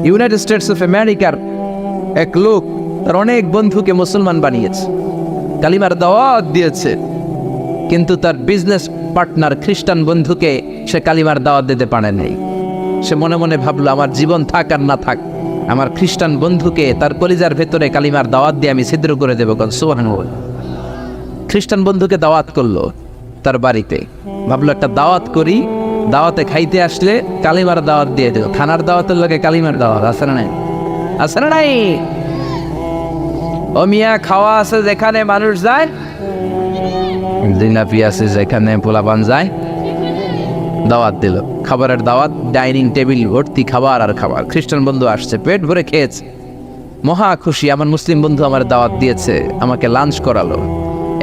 United States of আমেরিকার এক লোক তার অনেক বন্ধুকে মুসলমান বানিয়েছে, কালিমার দাওয়াত দিয়েছে, কিন্তু তার বিজনেস পার্টনার খ্রিস্টান বন্ধুকে সে কালিমার দাওয়াত দিতে পারে নাই। সে মনে মনে ভাবলো, আমার জীবন থাক আর না থাক, আমার খ্রিস্টান বন্ধুকে তার কলিজার ভেতরে কালিমার দাওয়াত দিয়ে আমি ছিদ্র করে দেবো। সুবহানাল্লাহ। খ্রিস্টান বন্ধুকে দাওয়াত করলো তার বাড়িতে, ভাবলো একটা দাওয়াত করি, দাওয়াতে খাইতে আসলে কালিমার দাওয়াত দিয়ে দেবো। খানার দাওয়াতের লোকে কালিমার দাওয়াত আছে না নাই? আছে না নাই? ও মিয়া, খাওয়া আছে যেখানে মানুষ যায়, জিলাপি আছে যেখানে পোলাপান যায়, দাওয়াত দিল, খাবারের দাওয়াত, ডাইনিং টেবিল ভর্তি খাবার আর খাবার। খ্রিস্টান বন্ধু আসছে, পেট ভরে খেয়েছে, মহা খুশি, আমার মুসলিম বন্ধু আমার দাওয়াত দিয়েছে, আমাকে লাঞ্চ করালো।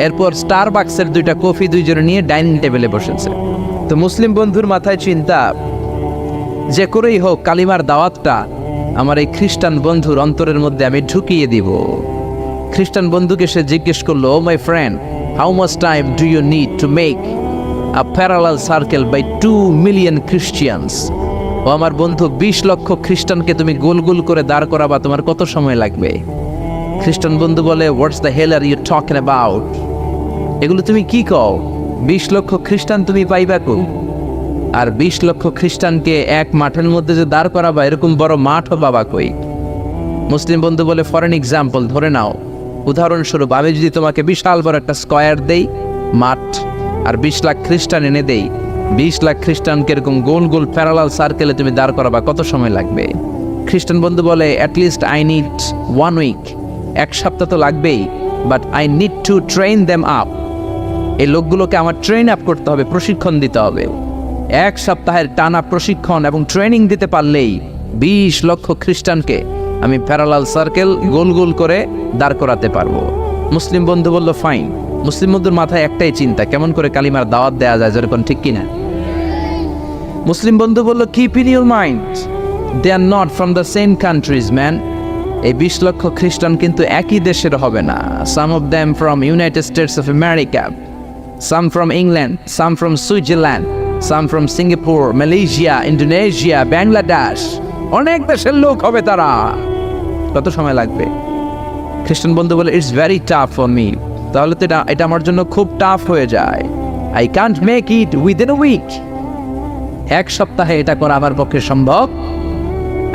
এরপর স্টারবাক্সের 2টা কফি দুইজনে নিয়ে ডাইনিং টেবিলে বসেছে। তো মুসলিম বন্ধুর মাথায় চিন্তা, যে করেই হোক কালিমার দাওয়াতটা আমার এই খ্রিস্টান বন্ধুর অন্তরের মধ্যে আমি ঢুকিয়ে দিব। খ্রিস্টান বন্ধুকে সে জিজ্ঞেস করলো, oh my friend, how much time do you need to make a parallel circle by 2 million Christians? ও আমার বন্ধু, 20 লক্ষ খ্রিস্টানকে তুমি গোল গোল করে দাঁড় করাবা, তোমার কত সময় লাগবে? খ্রিস্টান বন্ধু বলে, what's the hell are you talking about? এগুলো তুমি কি কও? 20 লক্ষ খ্রিস্টান তুমি পাইবা কই? আর 20 লক্ষ খ্রিস্টানকে এক মাঠের মধ্যে যে দাঁড় করাবা, এরকম বড় মাঠও বাবা কই? মুসলিম বন্ধু বলে, ফর এন এক্সাম্পল, ধরে নাও, উদাহরণস্বরূপ আমি যদি তোমাকে বিশাল বড় একটা স্কয়ার দেই, মাঠ, আর 20 লাখ খ্রিস্টান এনে দেই, 20 লাখ খ্রিস্টানকে এরকম গোল গোল প্যারালাল সার্কেলে তুমি দাঁড় করাবা, কত সময় লাগবে? খ্রিস্টান বন্ধু বলে, অ্যাটলিস্ট আই নিড 1 উইক, 1 সপ্তাহ তো লাগবেই, but I need to train them up. এই লোকগুলোকে আমার ট্রেন আপ করতে হবে, প্রশিক্ষণ দিতে হবে। 1 সপ্তাহের টানা প্রশিক্ষণ এবং ট্রেনিং দিতে পারলেই 20 লক্ষ খ্রিস্টানকে আমি প্যারালাল সার্কেল গোল গোল করে দাঁড় করাতে পারবো। মুসলিম বন্ধু বলল, ফাইন। মুসলিম বন্ধুর মাথায় একটাই চিন্তা, কেমন করে কালিমার দাওয়াত দেওয়া যায়, যেরকম ঠিক কিনা? মুসলিম বন্ধু বলল, keep in your mind, they are not from the same countries man. এই 20 লক্ষ খ্রিস্টান কিন্তু একই দেশের হবে না। Some of them from United States of America, some from England, some from Switzerland, some from Singapore, Malaysia, Indonesia, Bangladesh, অনেক দেশের লোক হবে তারা। কত সময় লাগবে? খ্রিস্টান বন্ধু বলে, it's very tough for me. তাহলে তো এটা আমার জন্য খুব টাফ হয়ে যায়। I can't make it within a week. 1 সপ্তাহে এটা করা আমার পক্ষে সম্ভব।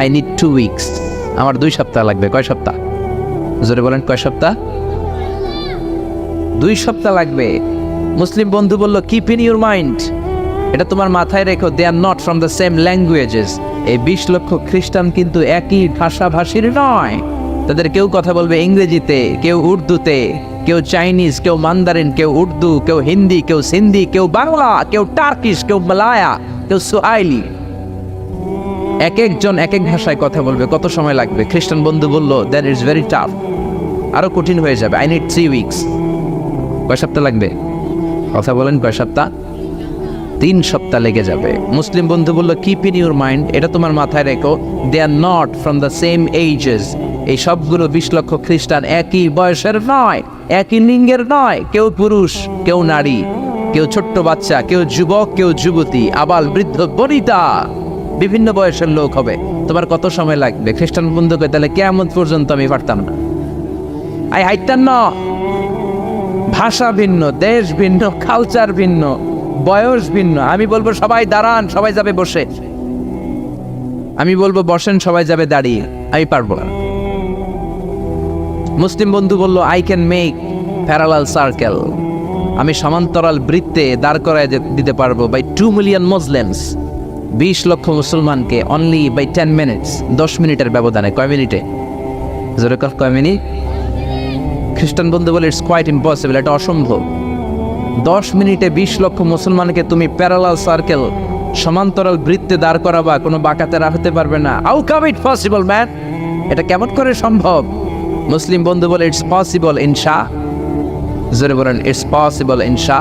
I need 2 weeks. আমার 2 সপ্তাহ লাগবে। কয় সপ্তাহ? জোরে বলেন, কয় সপ্তাহ? 2 সপ্তাহ লাগবে। মুসলিম বন্ধু বলল, কিপ ইন ইউর মাইন্ড, এটা তোমার মাথায় রেখো, they are not from the same languages. এই 20 লক্ষ খ্রিস্টান কিন্তু একই ভাষাভাষীর নয়। তাদের কেউ কথা বলবে ইংরেজিতে, কেউ উর্দুতে, কেউ চাইনিজ, কেউ মান্দারিন, কেউ উর্দু, কেউ হিন্দি, কেউ সিন্ধি, কেউ বাংলা, কেউ টার্কিশ, কেউ মালায়া, কেউ সুহাইলি। এক একজন এক এক ভাষায় কথা বলবে, কত সময় লাগবে? খ্রিস্টান বন্ধু বলল, দ্যাট ইজ ভেরি টাফ, আরো কঠিন হয়ে যাবে। I need 3 weeks. কয় সপ্তাহ লাগবে? কথা বলেন, কয় সপ্তাহ? 3 সপ্তাহ লেগে যাবে। মুসলিম বন্ধু বলল, কিপ ইন ইউর মাইন্ড, এটা তোমার মাথায় রেখো, they are not from the same ages. এই সবগুলো 20 লক্ষ খ্রিস্টান একই বয়সের নয়, একই লিঙ্গের নয়। কেউ পুরুষ, কেউ নারী, কেউ ছোট্ট বাচ্চা, কেউ যুবক, কেউ যুবতী, আবাল বৃদ্ধ বনিতা, বিভিন্ন বয়সের লোক হবে। তোমার কত সময় লাগবে? খ্রিস্টান বন্ধুকে, তাহলে কিয়ামত পর্যন্ত আমি পারতাম না। আই হাইতাম না। ভাষা ভিন্ন, দেশ ভিন্ন, কালচার ভিন্ন, বয়স ভিন্ন। আমি বলবো সবাই দাঁড়ান, সবাই যাবে বসে। আমি বলবো বসেন, সবাই যাবে দাঁড়িয়ে। আমি পারবো না। মুসলিম বন্ধু বলল, I can make parallel circle, আমি সমান্তরাল বৃত্তে দাঁড় করায় দিতে পারবো বাই 2 মিলিয়ন মুসলিমস, 20 লক্ষ মুসলমানকে, অনলি বাই 10 মিনিটস, 10 মিনিটের ব্যবধানে। কয় মিনিটে? জোরে কয় মিনিট? খ্রিস্টান বন্ধু বলে, ইটস কোয়াইট ইম্পসিবল, এটা অসম্ভব। 10 মিনিটে 20 লক্ষ মুসলমানকে তুমি প্যারালাল সার্কেল, সমান্তরাল বৃত্তে দাঁড় করাবা, কোনো বাঁকাতে রাখতে পারবে না। How come it possible man? এটা কেমন করে সম্ভব? মুসলিম বন্ধু বলে, ইটস পসিবল ইনশা। জোরে বলেন, ইটস পসিবল ইনশা।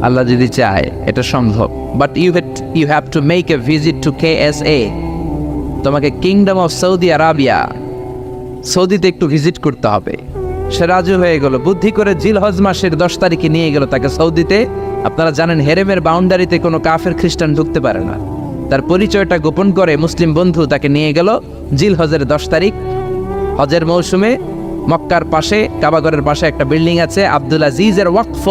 আল্লাহ যদি চায় এটা সম্ভব। But you have to make a visit to KSA। তোমাকে কিংডম অফ সৌদি আরাবিয়া, সৌদিতে একটু ভিজিট করতে হবে। সে রাজু হয়ে গেল, বুদ্ধি করে জিলহজ মাসের 10 তারিখে নিয়ে গেল তাকে সৌদিতে। আপনারা জানেন, হেরেমের বাউন্ডারিতে কোনো কাফের খ্রিস্টান ঢুকতে পারে না। তার পরিচয়টা গোপন করে মুসলিম বন্ধু তাকে নিয়ে গেল জিলহজের 10 তারিখ হজের মৌসুমে মক্কার পাশে কাবাগরের পাশে একটা বিল্ডিং আছে আব্দুল আজিজের ওয়াকফ,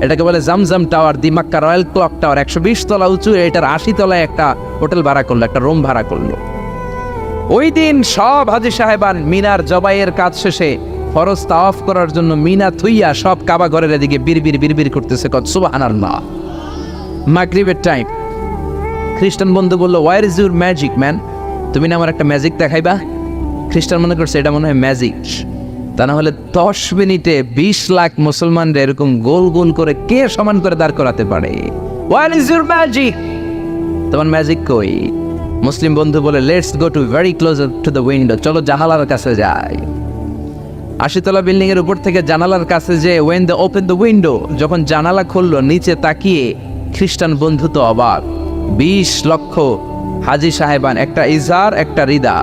এটাকে বলে জামজাম টাওয়ার, দি মক্কা রয়্যাল ক্লক টাওয়ার, 120 তলা উঁচু, এটার 80 তলায় একটা হোটেল ভাড়া করলো, একটা রুম ভাড়া করলো। ওই দিন সব হাজী সাহেবান মিনার জবাইয়ের কাজ শেষে ফরজ তাওয়াফ করার জন্য মিনা থুইয়া সব কাবাগরের এদিকে বিড়বিড় করতেছে, কত সুবহানাল্লাহ। মাগরিবের টাইম, খ্রিস্টান বন্ধু বললো, where is your magic man, তুমি না আমার একটা ম্যাজিক দেখাইবা। খ্রিস্টান মনে করছে এটা মনে হয় ম্যাজিক, তা না হলে 10 মিনিটে 20 লাখ মুসলমানরা এরকম গোল গোল করে কে সমান করে দাঁড় করাতে পারে? হোয়াট ইজ ইউর ম্যাজিক, তোমার ম্যাজিক কই? মুসলিম বন্ধু বলে, let's go to very close to the window, চলো জানালার কাছে যাই। 80 তলা বিল্ডিং এর উপর থেকে জানালার কাছে যে when the open the window, যখন জানালা খুললো নিচে তাকিয়ে খ্রিস্টান বন্ধু তো অবাক। 20 লক্ষ হাজী সাহেবান, একটা ইজার একটা রিদা,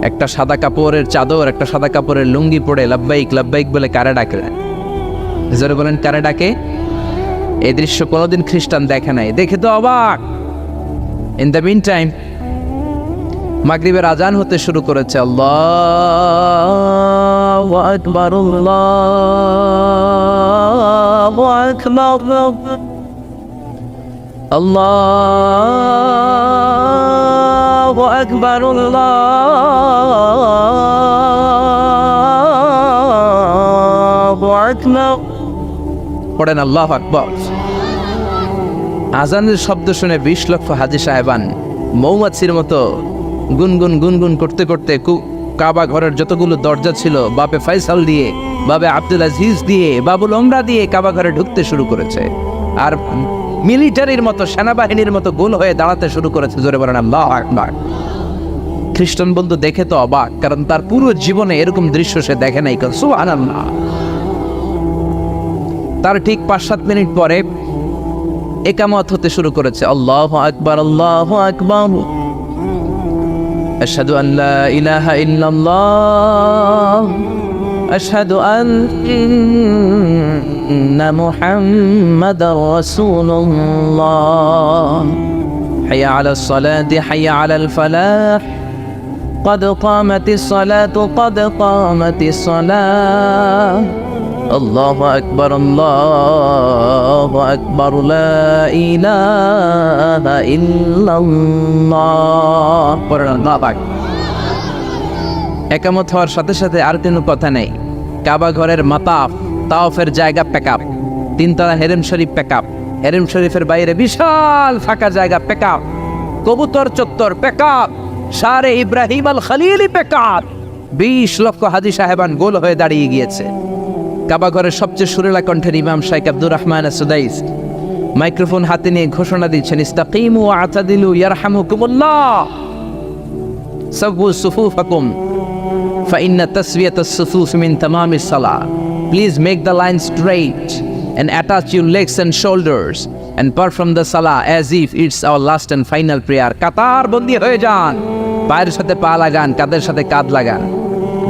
একটা সাদা কাপড়ের চাদর একটা সাদা কাপড়ের লুঙ্গি পরে লাব্বাইক লাব্বাইক বলে কারে ডাকে। জোরে বলেন কারে ডাকে? এই দৃশ্য কোনোদিন খ্রিস্টান দেখে নাই, দেখে তো অবাক। ইন দ্য মিন টাইম মাগরিবের আজান হতে শুরু করেছে। আল্লাহু আকবার, আল্লাহু আকবার, আল্লাহু আকবার, আল্লাহু আকবার, পড়েন আল্লাহু আকবার। আজানের শব্দ শুনে 20 লক্ষ হাজী সাহেবান মৌমাছির মতো গুনগুন গুনগুন করতে করতে কাবা ঘরের যতগুলো দরজা ছিল বাপে ফয়সাল দিয়ে, বাবে আব্দুল আজিজ দিয়ে, বাবুল ওমরা দিয়ে কাবা ঘরে ঢুকতে শুরু করেছে, আর মিলিটারির মতো সেনাবাহিনীর মতো গোল হয়ে দাঁড়াতে শুরু করেছে। জোরে বলেন আল্লাহু আকবার। খ্রিস্টান বন্ধু দেখে তো অবাক, কারণ তার পুরো জীবনে এরকম দৃশ্য সে দেখে নাই। সুবহানাল্লাহ। তার ঠিক 5-7 মিনিট পরে ইকামত হতে শুরু করেছে। আল্লাহু আকবার, আল্লাহু আকবার, আশহাদু আন লা ইলাহা ইল্লাল্লাহ, আশহাদু আন্না মুহাম্মাদার রাসূলুল্লাহ, হাইয়া আলাস সালাতি হাইয়া আলাল ফালাহ, قد قامت الصلاة قد قامت الصلاة، الله أكبر الله أكبر لا إله إلا الله। একামত হওয়ার সাথে সাথে আর কোনো কথা নেই। কাবা ঘরের মাতাফ তাওয়াফের জায়গা প্যাকআপ, 3 তলা হেরেম শরীফ প্যাকআপ, হেরেম শরীফের বাইরে বিশাল ফাঁকা জায়গা প্যাকআপ, কবুতর চত্বর প্যাকআপ, শারে ইব্রাহিম আল খলিলি প্যাকআপ। 20 লক্ষ হাজী সাহেবান গোল হয়ে দাঁড়িয়ে গিয়েছে। কাবা ঘরের সবচেয়ে সুরেলা কণ্ঠের ইমাম শাইখ আব্দুর রহমান আস-সুদাইস মাইক্রোফোন হাতে নিয়ে ঘোষণা দিচ্ছেন, ইস্তাকিমু ওয়া আতাদিলু ইয়ারহামুকুমুল্লাহ, সাওয়ু সুফুফাকুম ফাইন্না তাসওয়িয়াতাস সুফুফ মিন তামামিস সালাহ। Please make the line straight and attach your legs and shoulders and perform the salah as if it's our last and final prayer. কাতার বন্দী হয়ে যান, পায়ের সাথে পা লাগান, কাঁধের সাথে কাঁধ লাগান।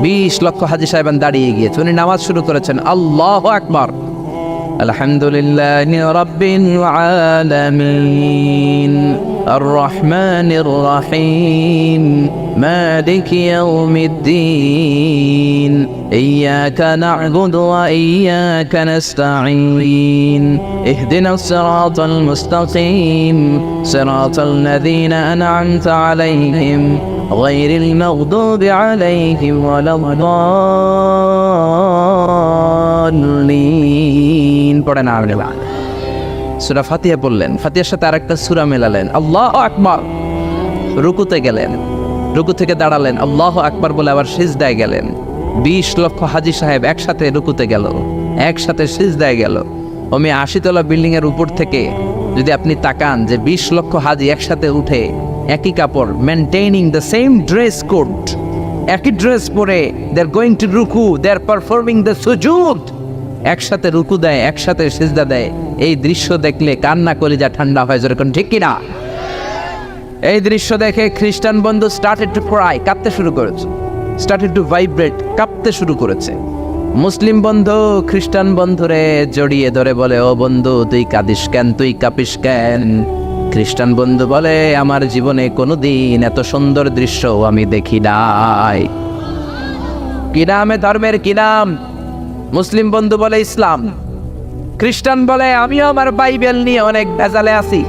20 লক্ষ হাজী সাহেবান দাঁড়িয়ে গিয়েছে। উনি নামাজ শুরু করেছেন। আল্লাহু আকবার, আলহামদুলিল্লাহি রাব্বিল আলামিন, আর রহমানির রহিম, মালিকি ইয়াউমিদ্দিন, ইয়্যাকা না'বুদু ওয়া ইয়্যাকা নাস্তাঈন, ইহদিনাস সিরাতাল মুস্তাকিম, সিরাতাল লাযীনা আন'আমতা আলাইহিম গায়রিল মাগদুবি আলাইহিম ওয়ালাদ-দাল্লিন। পড়েন আল্লাহ। সূরা ফাতিহা পড়লেন, ফাতিহার সাথে আরেকটা সূরা মেলালেন। আল্লাহু আকবার। রুকুতে গেলেন, রুকু থেকে দাঁড়ালেন, আল্লাহু আকবার বলে আবার সিজদায় গেলেন। 20 লক্ষ হাজী সাহেব একসাথে রুকুতে গেল, একসাথে সিজদায় গেল। 80 তলা বিল্ডিং এর উপর থেকে যদি আপনি তাকান যে 20 লক্ষ হাজী একসাথে উঠে একই কাপড়, মেনটেইনিং দ্য সেম ড্রেস কোড, একই ড্রেস পরে দে আর গোয়িং টু রুকু, দে আর পারফর্মিং দ্য সুজুদ, একসাথে রুকু দেয়, একসাথে সিজদা দেয়। এই দৃশ্য দেখলে কান্না কলিজা ঠান্ডা হয়। যেরকম ঠিক কিনা? এই দৃশ্য দেখে খ্রিস্টান বন্ধু স্টার্টেড টু ক্রাই, কাঁদতে শুরু করেছে, স্টার্টেড টু ভাইব্রেট, কাঁপতে শুরু করেছে। মুসলিম বন্ধু খ্রিস্টান বন্ধুরে জড়িয়ে ধরে বলে, ও বন্ধু তুই কাঁদিস কেন, তুই কাঁপিস কেন? খ্রিস্টান বন্ধু বলে আমার জীবনে কোনোদিন এত সুন্দর দৃশ্য আমি দেখি নাই। কি নামে ধর্মের কি নাম? মুসলিম বন্ধু বলে ইসলাম। খ্রিস্টান বলে আমিও আমার বাইবেল নিয়ে অনেক ভেজালে আছি,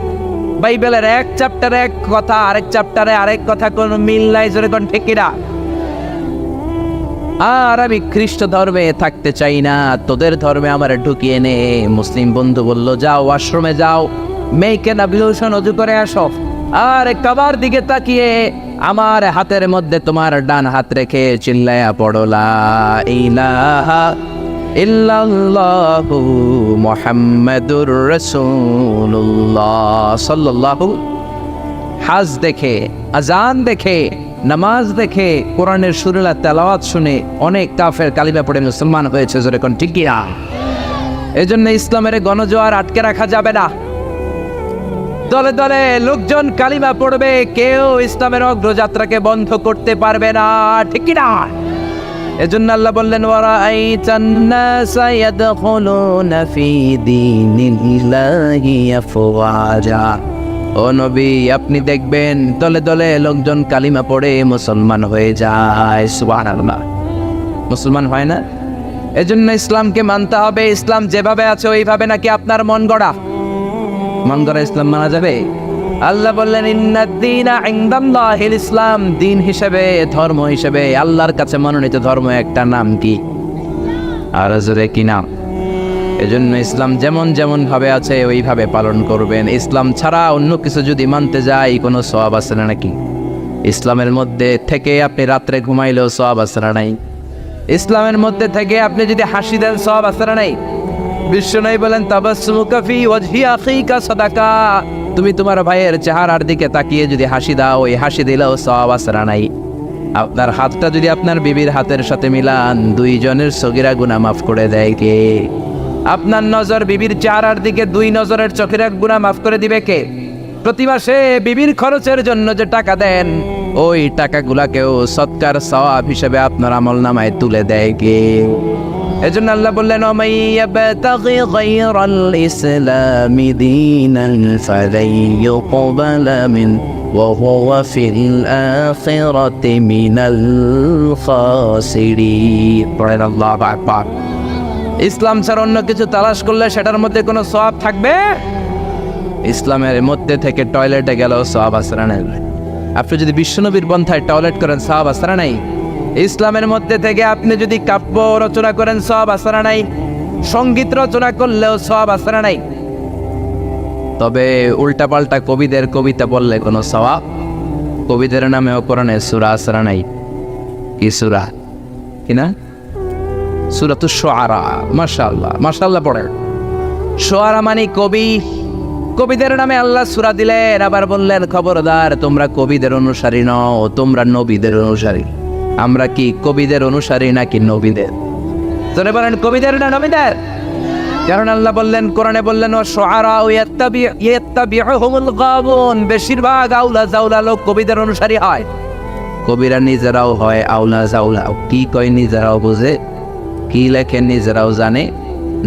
বাইবেলের এক চ্যাপ্টারে এক কথা, আরেক চ্যাপ্টারে আরেক কথা, কোনো মিল নাই, জোরে কোন ঠিক কিনা? আর আমি খ্রিস্ট ধর্মে থাকতে চাই না, তোদের ধর্মে আমার ঢুকিয়ে নে। মুসলিম বন্ধু বলল যাও ওয়াশরুমে যাও, মেয়েকে নাবিলুশন অজু করে আসো, আর কাবার দিকে তাকিয়ে আমার হাতের মধ্যে তোমার ডান হাত রেখে চিল্লায়া পড়ো লা ইলাহা ইল্লাল্লাহু মুহাম্মাদুর রাসূলুল্লাহ সাল্লাল্লাহু। হাজ দেখে, আজান দেখে, নামাজ দেখে, কোরআনের সুরেলা তেলাওয়াত শুনে অনেক কাফের কালিমা পড়ে মুসলমান হয়েছে, জোরে কোন ঠিক কিনা? এজন্য ইসলামের গণজোয়ার আটকে রাখা যাবে না। দলে দলে লোকজন কালিমা পড়বে, কেউ ইসলামের অগ্রযাত্রাকে বন্ধ করতে পারবে না, ঠিক কিনা? এজন্য আল্লাহ বললেন ওয়ারাআইতান নাসা ইয়াদখুলুনা ফি দীনিল্লাহি আফওয়াজা। ও নবী, আপনি দেখবেন দলে দলে লোকজন কালিমা পড়ে মুসলমান হয়ে যায়। সুবহানাল্লাহ। মুসলমান হয় না? এজন্য ইসলামকে মানতে হবে। ইসলাম যেভাবে আছে ওইভাবে, নাকি আপনার মন গড়া? মন গড়া ইসলাম মানা যাবে? আল্লাহ বললেন ইন্নাদ-দীনা ইনদাল্লাহিল ইসলাম। দিন হিসেবে, ধর্ম হিসেবে আল্লাহর কাছে মনোনীত ধর্ম একটা নাম কি? আর জোরে কি নাম? এজন্য ইসলাম যেমন যেমন ভাবে আছে ওইভাবে পালন করবেন। ইসলাম ছাড়া অন্য কিছু যদি মানতে যাই কোনো সওয়াব আছে না নাকি? ইসলামের মধ্যে থেকে আপনি রাত্রে ঘুমাইলেও সওয়াব আছে না নাই? ইসলামের মধ্যে থেকে আপনি যদি হাসি দেন সওয়াব আছে না নাই? বিশ্বনবী বলেন তাবাসসুমুকা ফি ওয়াজহি আখিকা সাদাকা। তুমি তোমার ভাইয়ের চেহারার দিকে তাকিয়ে যদি হাসি দাও, ওই হাসি দিলেও সওয়াব আছে না নাই? আপনার হাতটা যদি আপনার বিবির হাতের সাথে মিলান, দুইজনের সগীরা গুনাহ মাফ করে দেয় কে? আপনার নজর বিবির চেহারার দিকে, দুই নজরের চোখের এক গুনাহ মাফ করে দিবে কে? প্রতি মাসে বিবির খরচের জন্য যে টাকা দেন, ওই টাকাগুলাকেও সৎকার সওয়াব হিসেবে আপনার আমলনামায় তুলে দেয় কে? এজন্য আল্লাহ বললেন ওমাইয়াবতাগি গায়রাল ইসলামি দীনান ফালাই ইউকবালা মিন ওয়া হুয়া ফিল আখিরাতি মিনাল খাসিরিন। আল্লাহু আকবার। ইসলাম ছাড়া অন্য কিছু তালাশ করলে সেটার মধ্যে কোনো সওয়াব থাকবে? ইসলামের মধ্যে থেকে টয়লেটে গেলেও সওয়াব আছে না নাই? আপনি যদি বিশ্বনবীর পন্থায় টয়লেট করেন সওয়াব আছে না নাই? ইসলামের মধ্যে থেকে আপনি যদি কাব্য রচনা করেন সওয়াব আছে না নাই? সঙ্গীত রচনা করলেও সওয়াব আছে না নাই? তবে উল্টাপাল্টা কবিদের কবিতা বললে কোনো সওয়াব? কবিদের নামেও কোরআনে সূরা আছে না নাই? কি সূরা? কি না? সূরাতুশ শুআরা। মাশাআল্লাহ, মাশাআল্লাহ পড়েন। শুআরা মানে কবি। কবিদের নামে আল্লাহ সূরা দিলেন, আবার বললেন খবরদার তোমরা কবিদের অনুসারী নও, তোমরা নবীদের অনুসারী। আমরা কি কবিদের অনুসারী নাকি নবীদের? তোরে বলেন কবিদের না নবীদের? কারণ আল্লাহ বললেন, কোরআনে বললেন ওয়াশ-শুআরা ইয়াত্তাবিউহুমুল গাবুন। বেশিরভাগ আউলা জাউলা লোক কবিদের অনুসারী হয়। কবিরা নিজেরাও হয় আউলা জাউলা। কি কয় নিজেরাও বুঝে, কি লেখেন নিজেরাও জানে।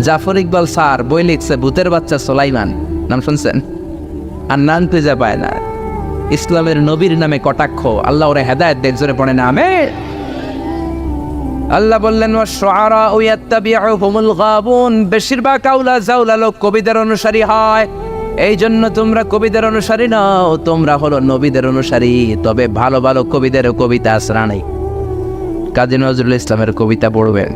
জাফর ইকবাল স্যার বই লিখছে ভূতের বাচ্চা সুলাইমান, নাম শুনছেন? আর নাম খুঁজে পায় না। ইসলামের নবীর নামে কটাক্ষ, আল্লাহ ওরে হেদায়েত দেন, জোরে পড়ে না আমিন। আল্লাহ বললেন ওয়াশ-শুআরা ইয়াত্তাবিউহুমুল গাবুন। বেশিরভাগ আউলা জাউলা লোক কবিদের অনুসারী হয়। এই জন্য তোমরা কবিদের অনুসারী নও, তোমরা হলো নবীদের অনুসারী। তবে ভালো ভালো কবিদের কবিতা আসরা নেই। কাজী নজরুল ইসলামের কবিতা পড়বেন,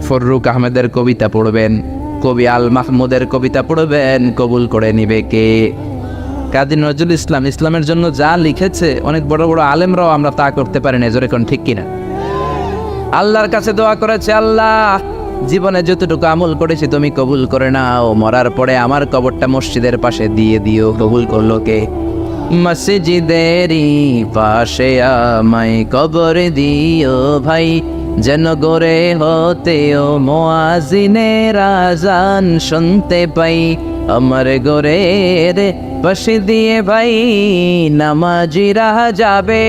ফররুক আহমেদের কবিতা পড়বেন, কবি আল মাহমুদের কবিতা পড়বেন, কবুল করে নিবে কে? কাজী নজরুল ইসলাম ইসলামের জন্য যা লিখেছে, অনেক বড় বড় আলেমরাও আমরা তা করতে পারি না, জোরে কোন ঠিক কিনা? আল্লাহর কাছে দোয়া করেছে, আল্লাহ জীবনে যতটুকু আমল করেছি তুমি কবুল করে নাও, মরার পরে আমার কবরটা মসজিদের পাশে দিয়ে দিও। কবুল করলো কে? মসজিদেরই পাশে আমায় কবর দিও ভাই, যেন গড়ে হতেও মুয়াজ্জিনের আযান শুনতে পাই। আমার ঘরের পাশে দিয়ে ভাই নামাজিরা যাবে,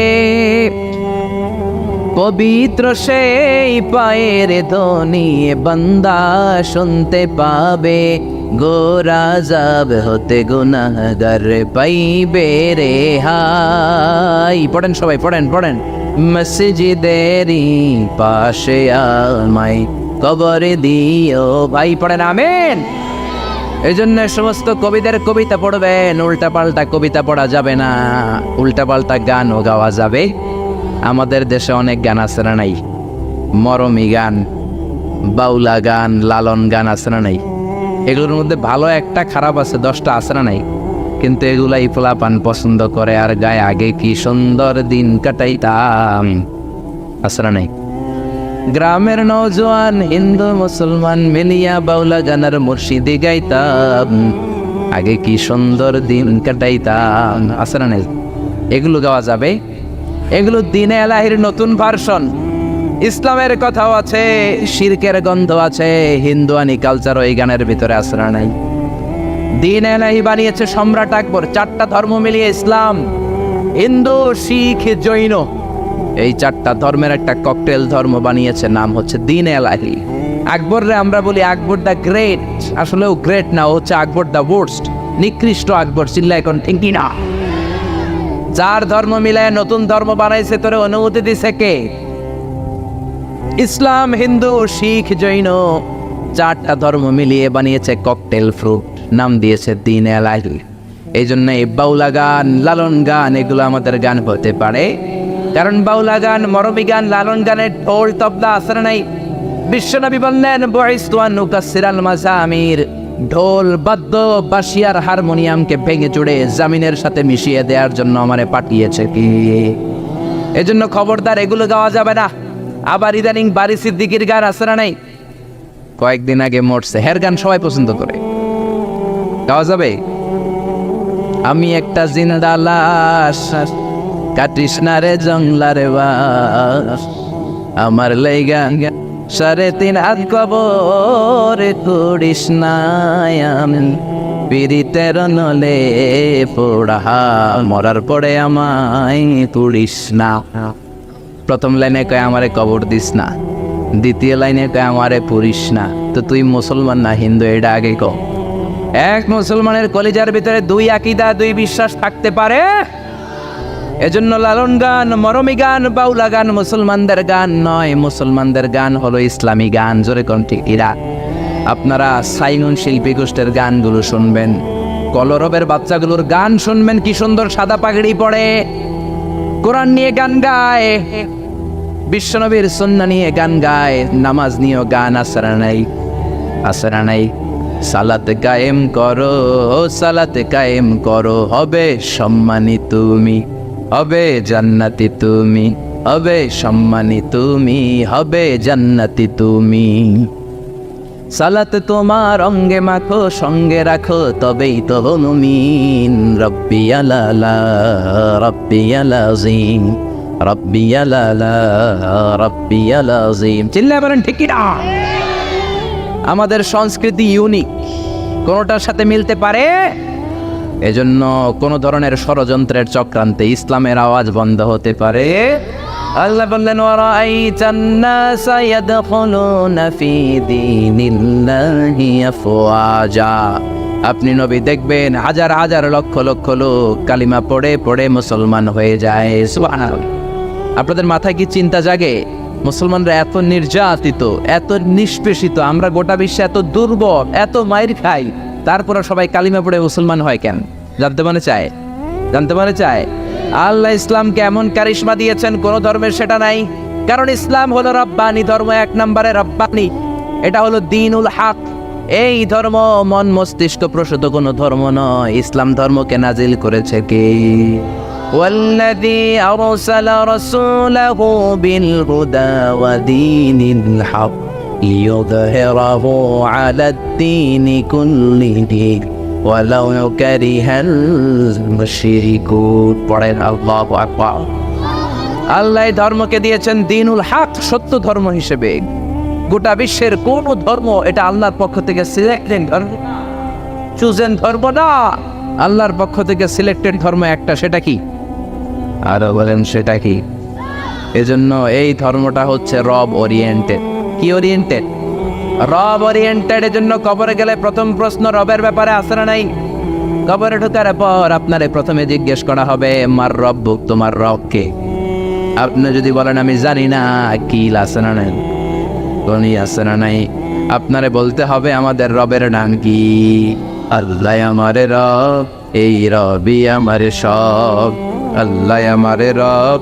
পবিত্র সেই পায়ের ধ্বনি বান্দা শুনতে পাবে। গোরা যাব হতে গুনাহগার পাইবে রে হাই। পড়েন সবাই, পড়েন পড়েন। মসজিদেরই পাশে আমায় কবরে দিও ভাই, পড়েন আমিন। এই জন্য সমস্ত কবিদের কবিতা পড়বেন, উল্টা পাল্টা কবিতা পড়া যাবে না, উল্টা পাল্টা গানও গাওয়া যাবে। আমাদের দেশে অনেক গান আছে না নাই? মরমী গান, বাউলা গান, লালন গান আছে না নাই? এগুলোর মধ্যে ভালো একটা খারাপ আছে, 10টা আছে না নাই? কিন্তু এগুলাই পোলাপান পছন্দ করে আর গায়ে, আগে কি সুন্দর দিন কাটাইতাম, আছে না নাই? গ্রামের নওজোয়ান হিন্দু মুসলমান মিলিয়া বাউলা গানের মুর্শিদি গাইতাম, আগে কি সুন্দর দিন কাটাইতাম, আছে না নাই? এগুলো গাওয়া যাবে। এগুলো দিনে এলাহির নতুন ভার্সন। ইসলামের কথাও আছে, শিরকের গন্ধ আছে, হিন্দুয়ানি কালচার ওই গানের ভিতরে আছে না নাই? দিন এলাহি বানিয়েছে সম্রাট আকবর, 4টা ধর্ম মিলিয়ে ইসলাম, হিন্দু, শিখ, জৈন, এই 4টা ধর্মের একটা ককটেল ধর্ম বানিয়েছে, নাম হচ্ছে দিন এলাহি। আকবররে আমরা বলি আকবর দ্য গ্রেট, আসলে ও গ্রেট না, ও হচ্ছে আকবর দ্য ওয়ার্স্ট, নিকৃষ্ট আকবর। চিল্লা এখন ঠিক না? যার ধর্ম মিলায় নতুন ধর্ম বানাইছে, তোরে অনুমতি দিছে কে? ইসলাম, হিন্দু, শিখ, জৈন, 4টা ধর্ম মিলিয়ে বানিয়েছে ককটেল ফ্রুট, নাম দিয়েছে দিন এলাহি। এই জন্য এই বাউলা গান, লালন গান, এগুলো আমাদের গান হতে পারে, কারণ বাউলা গান, মরমী গান, লালন গানের ঢোল তবলা আছে না নাই? বিশ্বনবী বললেন বুইসতু আন উকাসসিরাল মাযামির, ঢোল, বাদ্য, বাঁশিয়ার হারমোনিয়ামকে ভেঙে চুড়ে জামিনের সাথে মিশিয়ে দেওয়ার জন্য আমারে পাঠিয়েছে কি? এজন্য খবরদার এগুলো গাওয়া যাবে না। আবার ইদানিং বারি সিদ্দিকীর গান আছে না নাই? কয়েকদিন আগে মরছে, হের গান সবাই পছন্দ করে, গাওয়া যাবে? আমি একটা জিন্দা লাশ, কাটিস না রে জংলারে বাস, আমার লাইগা 3.5 হাত কবর করিস না, আমি পীড়িতের নলে পোড়া, মরার পরে আমায় পুড়িস না। প্রথম লাইনে কয় আমারে কবর দিস না, দ্বিতীয় লাইনে কয় আমারে পুড়িস না। তো তুই মুসলমান না হিন্দু, এটা আগে ক। এক মুসলমানের কলিজার ভিতরে 2 আকীদা, 2 বিশ্বাস থাকতে পারে? এজন্য লালন গান, মরমী গান, বাউলা গান মুসলমানদের গান নয়, মুসলমানদের গান হলো ইসলামী গান। জোরে কোন ঠিক এরা? আপনারা সাইমন শিল্পী গোষ্ঠীর গানগুলো শুনবেন, কলরবের বাচ্চাগুলোর গান শুনবেন, কি সুন্দর সাদা পাগড়ি পরে কোরআন নিয়ে গান গায়, বিশ্বনবীর সুন্নাহ নিয়ে গান গায়, নামাজ নিয়েও গান আছে না নাই? আছে না নাই? সালাত কায়েম করো, সালাত কায়েম করো, হবে সম্মানী তুমি, হবে জান্নাতি তুমি, হবে সম্মানী তুমি, হবে জান্নাতি তুমি। সালাত তোমার অঙ্গে মাখো, সঙ্গে রাখো, তবেই তো মুমিন। রব্বিয়াল আলা, রব্বিয়াল আযীম, রব্বিয়াল আলা, রব্বিয়াল আযীম। চিল্লায় বলেন ঠিক কি না? আমাদের সংস্কৃতি ইউনিক, কোনোটার সাথে মিলতে পারে। এজন্য কোনো ধরনের ষড়যন্ত্রের চক্রান্তে ইসলামের আওয়াজ বন্ধ হতে পারে। আল্লাহ বললেন ওয়ারাআইতান নাসা ইয়াদখুলুনা ফি দীনিল্লাহি আফওয়াজা, আপনি নবী দেখবেন হাজার হাজার লক্ষ লক্ষ লোক কালিমা পড়ে পড়ে মুসলমান হয়ে যায়। সুবহানাল্লাহ। আপনাদের মাথায় কি চিন্তা জাগে? মুসলমানরা এত নির্যাতিত, এত নিষ্পেষিত, আমরা গোটা বিশ্বে এত দুর্বল, এত মাইর খাই, তারপরে সবাই কালিমা পড়ে মুসলমান হয় কেন? জানতে মনে চায়? জানতে মনে চায়? আল্লাহ ইসলামকে এমন কারিশমা দিয়েছেন, কোন ধর্মের সেটা নাই। কারণ ইসলাম হলো রব্বানি ধর্ম, 1 নম্বরে রব্বানি। এটা হলো দ্বীনুল হক। এই ধর্ম মন মস্তিষ্ক প্রসূত কোনো ধর্ম নয়। ইসলাম ধর্মকে নাজিল করেছে কে? والذي أرسل رسوله بالهدى ودين الحق ليظهره على الدين كله ولو كره المشركون। পড়েন আল্লাহু আকবার। আল্লাহ ধর্মকে দিয়েছেন দ্বীনুল হক, সত্য ধর্ম হিসেবে। গোটা বিশ্বের কোন ধর্ম এটা আল্লাহর পক্ষ থেকে সিলেক্টেড ধর্ম, চুজেন ধর্ম না। আল্লাহর পক্ষ থেকে সিলেক্টেড ধর্ম একটা, সেটা কি? আরো বলেন সেটা কি? এজন্য এই ধর্মটা হচ্ছে রব ওরিয়েন্টেড। কি ওরিয়েন্টেড? রব ওরিয়েন্টেড, এর জন্য কবরে গেলে প্রথম প্রশ্ন রবের ব্যাপারে আছে না নাই? কবরে ঢোকার পর আপনারে প্রথমে জিজ্ঞেস করা হবে মার রব্বুক, তোমার রব কে? আপনি যদি বলেন আমি জানি না, কিল আছে না নাই, গনি আছে না নাই, আপনারে বলতে হবে আমাদের রবের নাম কি? আল্লাহ আমারে রব, এই রবি আমারে সব। আল্লাহ আমারে রব,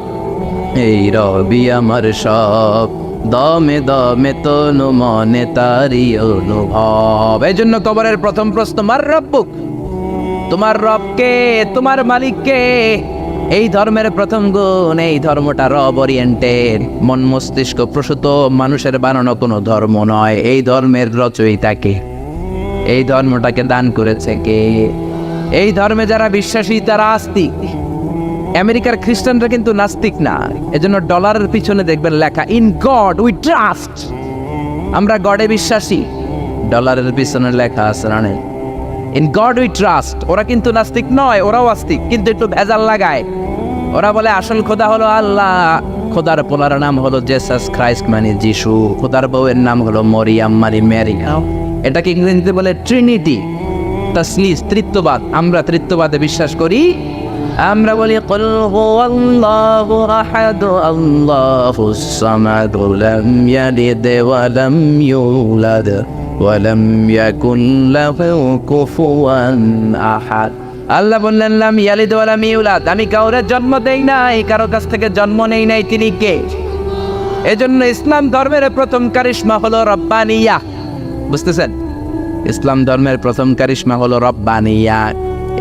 এই রবি আমার সব। দমে দমে তনু মনে তারি অনুভব। এই জন্য কবরের প্রথম প্রশ্ন মার রব্বুক, তোমার রবকে, তোমার মালিককে। এই ধর্মের প্রথম গুণ, এই ধর্মটা রব ওরিয়েন্টেড, মন মস্তিষ্ক প্রসূত মানুষের বানানো কোনো ধর্ম নয়। এই ধর্মের রচয়িতাকে, এই ধর্মটাকে দান করেছে কে? এই ধর্মে যারা বিশ্বাসী তারা আস্তিক। আমেরিকার খ্রিস্টানরা কিন্তু নাস্তিক না। এজন্য ডলারের পিছনে দেখবেন লেখা ইন গড উই ট্রাস্ট, আমরা গডে বিশ্বাসী। ডলারের পিছনে লেখা আছে না ইন গড উই ট্রাস্ট। ওরা কিন্তু নাস্তিক নয়, ওরাও আস্তিক, কিন্তু একটু ভেজাল লাগায়। ওরা বলে আসল খোদা হলো আল্লাহ, খোদার পোলার নাম হলো জেসাস ক্রাইস্ট মানে যিশু, খোদার বউয়ের নাম হলো মরিয়াম মানে মেরি। এটাকে ইংরেজিতে বলে ট্রিনিটি, তাসলিস, তৃত্ববাদ। আমরা তৃত্ববাদে বিশ্বাস করি। আমরা বলি কুল হুয়াল্লাহু আহাদ আল্লাহুস সামাদ লাম ইয়ালিদ ওয়া লাম ইউলাদ ওয়া লাম ইয়াকুল লাহু কুফুয়ান আহাদ। আল্লাহ বললেন লাম ইয়ালিদ ওয়া লাম ইউলাদ, আমি কাউরে জন্ম দেই নাই, কারো কাছ থেকে জন্ম নেই নাই, তিনি কে? এজন্য ইসলাম ধর্মের প্রথম কারিশমা হলো রব্বানিয়া। বুঝতেছেন? ইসলাম ধর্মের প্রথম কারিশমা হলো রব্বানিয়া।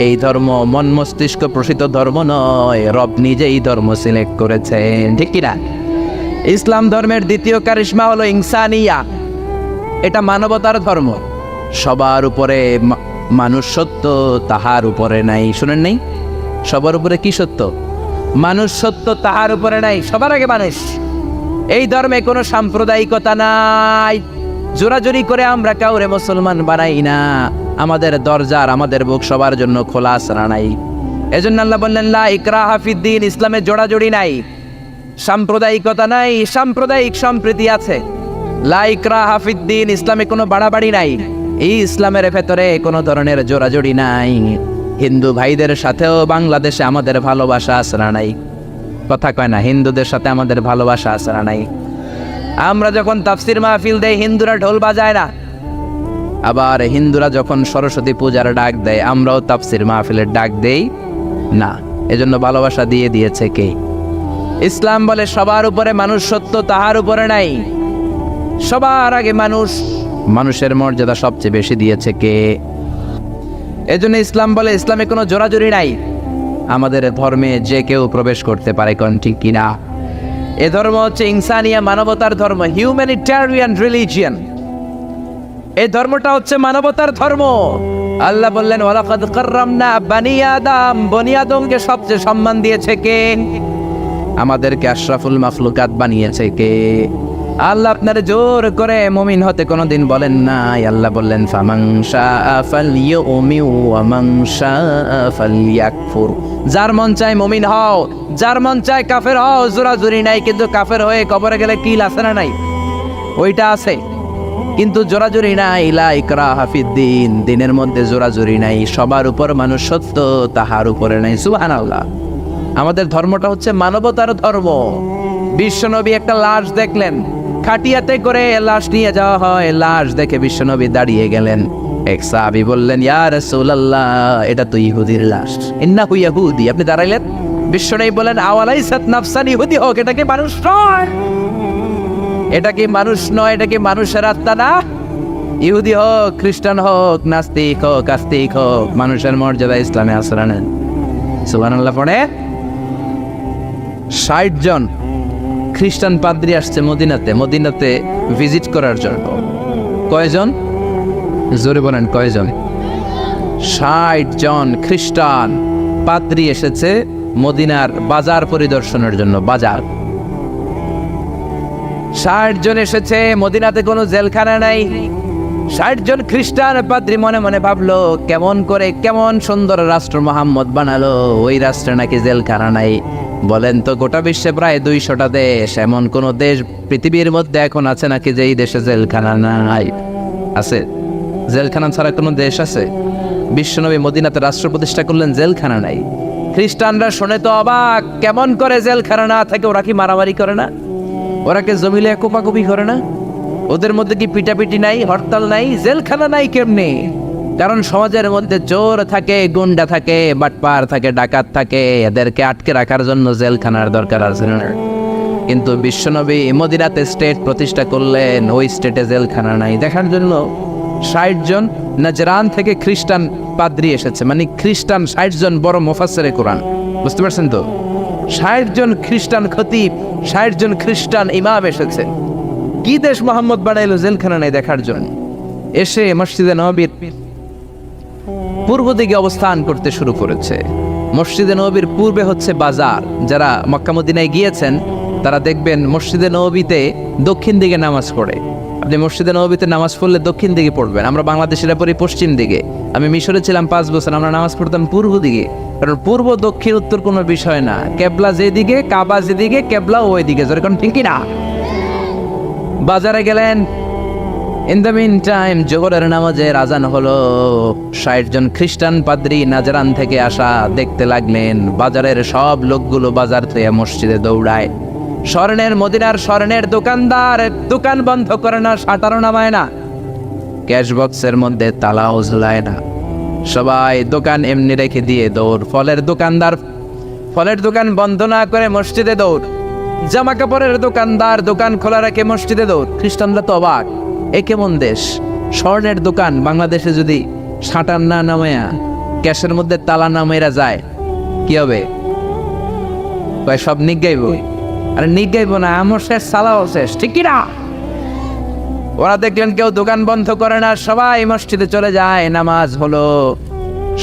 এই ধর্ম মন মস্তিষ্ক প্রসিত ধর্ম নয়, রব নিজেই ধর্ম সিলেক্ট করেছেন, ঠিক কিনা? ইসলাম ধর্মের দ্বিতীয় কারিশমা হলো ইনসানিয়া, এটা মানবতার ধর্ম। সবার উপরে মানুষ সত্য, তাহার উপরে নাই। শুনেন নাই? সবার উপরে কি সত্য? মানুষ সত্য, তাহার উপরে নাই, সবার আগে মানুষ। এই ধর্মে কোনো সাম্প্রদায়িকতা নাই। জোরাজুরি করে আমরা কাউরে মুসলমান বানাই না। আমাদের দরজার, আমাদের বুক সবার জন্য খোলা আসরা নাই। এজন্য আল্লাহ বললেন লা ইকরাহা ফিদ্দিন, ইসলামে জোড়াজুড়ি নাই, সাম্প্রদায়িকতা নাই, সাম্প্রদায়িক সম্প্রীতি আছে। লা ইকরাহা ফিদ্দিন, ইসলামে কোনো বাড়াবাড়ি নাই। এই ইসলামের ভেতরে কোনো ধরনের জোড়াজুড়ি নাই। হিন্দু ভাইদের সাথেও বাংলাদেশে আমাদের ভালোবাসা আসরা নাই। কথা কয় না, হিন্দুদের সাথে আমাদের ভালোবাসা আসরা নাই। আমরা যখন তাফসির মাহফিল দেই, হিন্দুরা ঢোল বাজায় না। আবার হিন্দুরা যখন সরস্বতী পূজার ডাক দেয়, আমরাও তাফসির মাহফিলের ডাক দেই না। এজন্য ভালোবাসা দিয়ে দিয়েছে কে? ইসলাম বলে সবার উপরে মানুষ সত্য, তাহার উপরে নাই। সবার আগে মানুষ, মানুষের মর্যাদা সবচেয়ে বেশি দিয়েছে কে? এজন্য ইসলাম বলে ইসলামে কোনো জোরাজুরি নাই। আমাদের ধর্মে যে কেউ প্রবেশ করতে পারে, কোন ঠিক কিনা? এ ধর্ম হচ্ছে ইনসানিয়া, মানবতার ধর্ম, হিউম্যানিটেরিয়ান রিলিজিয়ন। এই ধর্মটা হচ্ছে মানবতার ধর্ম। আল্লাহ বললেন ওয়ালাকাদ কাররামনা বানি আদম, বনি আদমকে সবচেয়ে সম্মান দিয়েছে কে? আমাদেরকে আশরাফুল মাখলুকাত বানিয়েছে কে? আল্লাহ আপনারে জোর করে মুমিন হতে কোনোদিন বলেন নাই। আল্লাহ বললেন ফামান শাআ ফালইউমিন ওয়া মান শাআ ফালইয়াকফুর। যার মন চায় মুমিন হও, যার মন চায় কাফের হও। জোরাজুরি নাই, কিন্তু কাফের হয়ে কবরে গেলে কিল আছে না নাই? ওইটা আছে, কিন্তু জোরাজুরি নাই। লা ইকরাহা ফিদ্দিন, দিনের মধ্যে জোরাজুরি নাই। সবার উপর মানুষ সত্য, তাহার উপরে নাই। সুবহানাল্লাহ। আমাদের ধর্মটা হচ্ছে মানবতার ধর্ম। বিশ্বনবী একটা লাশ দেখলেন, খাটিয়াতে করে লাশ নিয়ে যাওয়া হয়। লাশ দেখে বিশ্বনবী দাঁড়িয়ে গেলেন। এক সাহাবী বললেন ইয়া রাসূলুল্লাহ, এটা তো ইহুদির লাশ। ইন্নাহু ইয়াহুদি। আপনি দাঁড়াইলেন, বিশ্বনবী বলেন আওয়ালাইসাত নাফসান, ইহুদি হোক, এটা কি মানুষ নয়? এটা কি মানুষ নয়? এটা কি মানুষের আত্মা না? ইহুদি হোক, খ্রিস্টান হোক, নাস্তিক হোক, আস্তিক হোক, মানুষের মর্যাদা ইসলামে আসরা নেন। সুবহানাল্লাহ। পড়ে ৬০ জন খ্রিস্টান পাদ্রী আসছে মদিনাতে ভিজিট করার জন্য। কয়জন? জোরে বলেন কয়জন? ৬০ জন খ্রিস্টান পাদ্রী এসেছে মদিনার বাজার পরিদর্শনের জন্য। বাজার ৬০ জন এসেছে। মদিনাতে কোনো জেলখানা নাই। ৬০ জন খ্রিস্টান পাদ্রী মনে মনে ভাবলো কেমন করে, কেমন সুন্দর রাষ্ট্র মোহাম্মদ বানালো, ওই রাষ্ট্রে নাকি জেলখানা নাই। বলেন তো গোটা বিশ্বে প্রায় 200টা দেশ, এমন কোন দেশ পৃথিবীর মধ্যে এখন আছে নাকি যে এই দেশে জেলখানা নাই? আছে? জেলখানা ছাড়া কোনো দেশ আছে? বিশ্বনবী মদিনাতে রাষ্ট্র প্রতিষ্ঠা করলেন, জেলখানা নাই। খ্রিস্টানরা শুনে তো অবাক, কেমন করে জেলখানা না থাকে? ওরা কি মারামারি করে না? ওরা কি জমিলে কোপাকুপি করে না? ওদের মধ্যে কি পিটাপিটি নাই, হরতাল নাই? জেলখানা নাই কেমনে? কারণ সমাজের মধ্যে চোর থাকে, গুন্ডা থাকে, বাটপার থাকে, ডাকাত থাকে, এদেরকে আটকে রাখার জন্য জেলখানার দরকার আছে না? কিন্তু বিশ্বনবী মদিনাতে স্টেট প্রতিষ্ঠা করলেন, ওই স্টেটে জেলখানা নাই। দেখার জন্য 60 জন নাজরান থেকে খ্রিস্টান পাদ্রী এসেছে, মানে খ্রিস্টান 60 জন বড় মুফাসসিরে কোরআন, বুঝতে পারছেন তো? 60 জন খ্রিস্টান খতিব, 60 জন খ্রিস্টান ইমাম এসেছে। কি দেশ মোহাম্মদ বানাইলো জেলখানা নাই দেখার জন্য? এসে মসজিদে নববীর পূর্ব দিকে অবস্থান করতে শুরু করেছে। মসজিদে নববীর পূর্বে হচ্ছে বাজার। যারা মক্কা মদিনায় গিয়েছেন তারা দেখবেন মসজিদে নববীতে দক্ষিণ দিকে নামাজ পড়ে। আপনি মসজিদে নববীতে নামাজ পড়লে দক্ষিণ দিকে পড়বেন। আমরা বাংলাদেশিরা পড়ি পশ্চিম দিকে। আমি মিশরে ছিলাম 5 বছর, আমরা নামাজ পড়তাম পূর্ব দিকে। কারণ পূর্ব দক্ষিণ উত্তর কোনো বিষয় না, কেবলা যেদিকে, কাবা যেদিকে, কেবলা ওই দিকে। যেরকম ঠিক না? বাজারে গেলেন, ইন দ্য মিন টাইম জোহরের নামাজের আজান হলো। 60 জন খ্রিস্টান পাদ্রী নাজরান থেকে আসা দেখতে লাগলেন বাজারের সব লোকগুলো বাজার থেকে মসজিদে দৌড়ায়। স্বর্ণের মদিনার স্বর্ণের দোকানদার দোকান বন্ধ করে না, শাটারও নামায় না, ক্যাশ বক্সের মধ্যে তালাও ঝুলায় না, সবাই দোকান এমনি রেখে দিয়ে দৌড়। ফলের দোকানদার ফলের দোকান বন্ধ না করে মসজিদে দৌড়। জামা কাপড়ের দোকানদার দোকান খোলা রেখে মসজিদে দৌড়। খ্রিস্টানরা তো অবাক, এ কেমন দেশ? স্বর্ণের দোকান বাংলাদেশে যদি শাটার না নামায়া ক্যাশের মধ্যে তালা নামাইরা যায় কি হবে? সব নিগাইব। আরে নিগাইব না, আমার শেষ, সালাও শেষ, ঠিক কি না? ওরা দেখলেন কেউ দোকান বন্ধ করে না, সবাই মসজিদে চলে যায়। নামাজ হলো।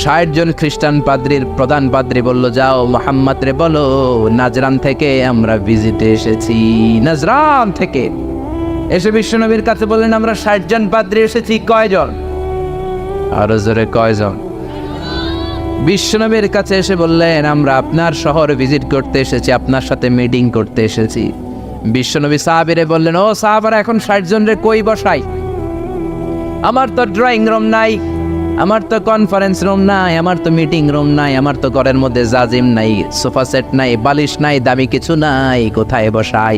60 জন খ্রিস্টান পাদ্রীর প্রধান পাদ্রী বলল, যাও মুহাম্মদ রে বলো নাজরান থেকে আমরা ভিজিটে এসেছি। নাজরান থেকে এসে বিশ্বনবীর কাছে বললেন, আমরা 60 জন পাদ্রী এসেছি। কয়জন? আরো জোরে, কয়জন? বিশ্বনবীর কাছে এসে বললেন, আমরা আপনার শহর ভিজিট করতে এসেছি, আপনার সাথে মিটিং করতে এসেছি। বিশ্বনবী সাহাবীরে বললেন, ও সাহাবারা, এখন 60 জন রে কই বসাই? আমার তো ড্রয়িং রুম নাই, আমার তো কনফারেন্স রুম নাই, আমার তো মিটিং রুম নাই, আমার তো ঘরের মধ্যে জাজিম নাই, সোফা সেট নাই, বালিশ নাই, দামি কিছু নাই, কোথায় বসাই?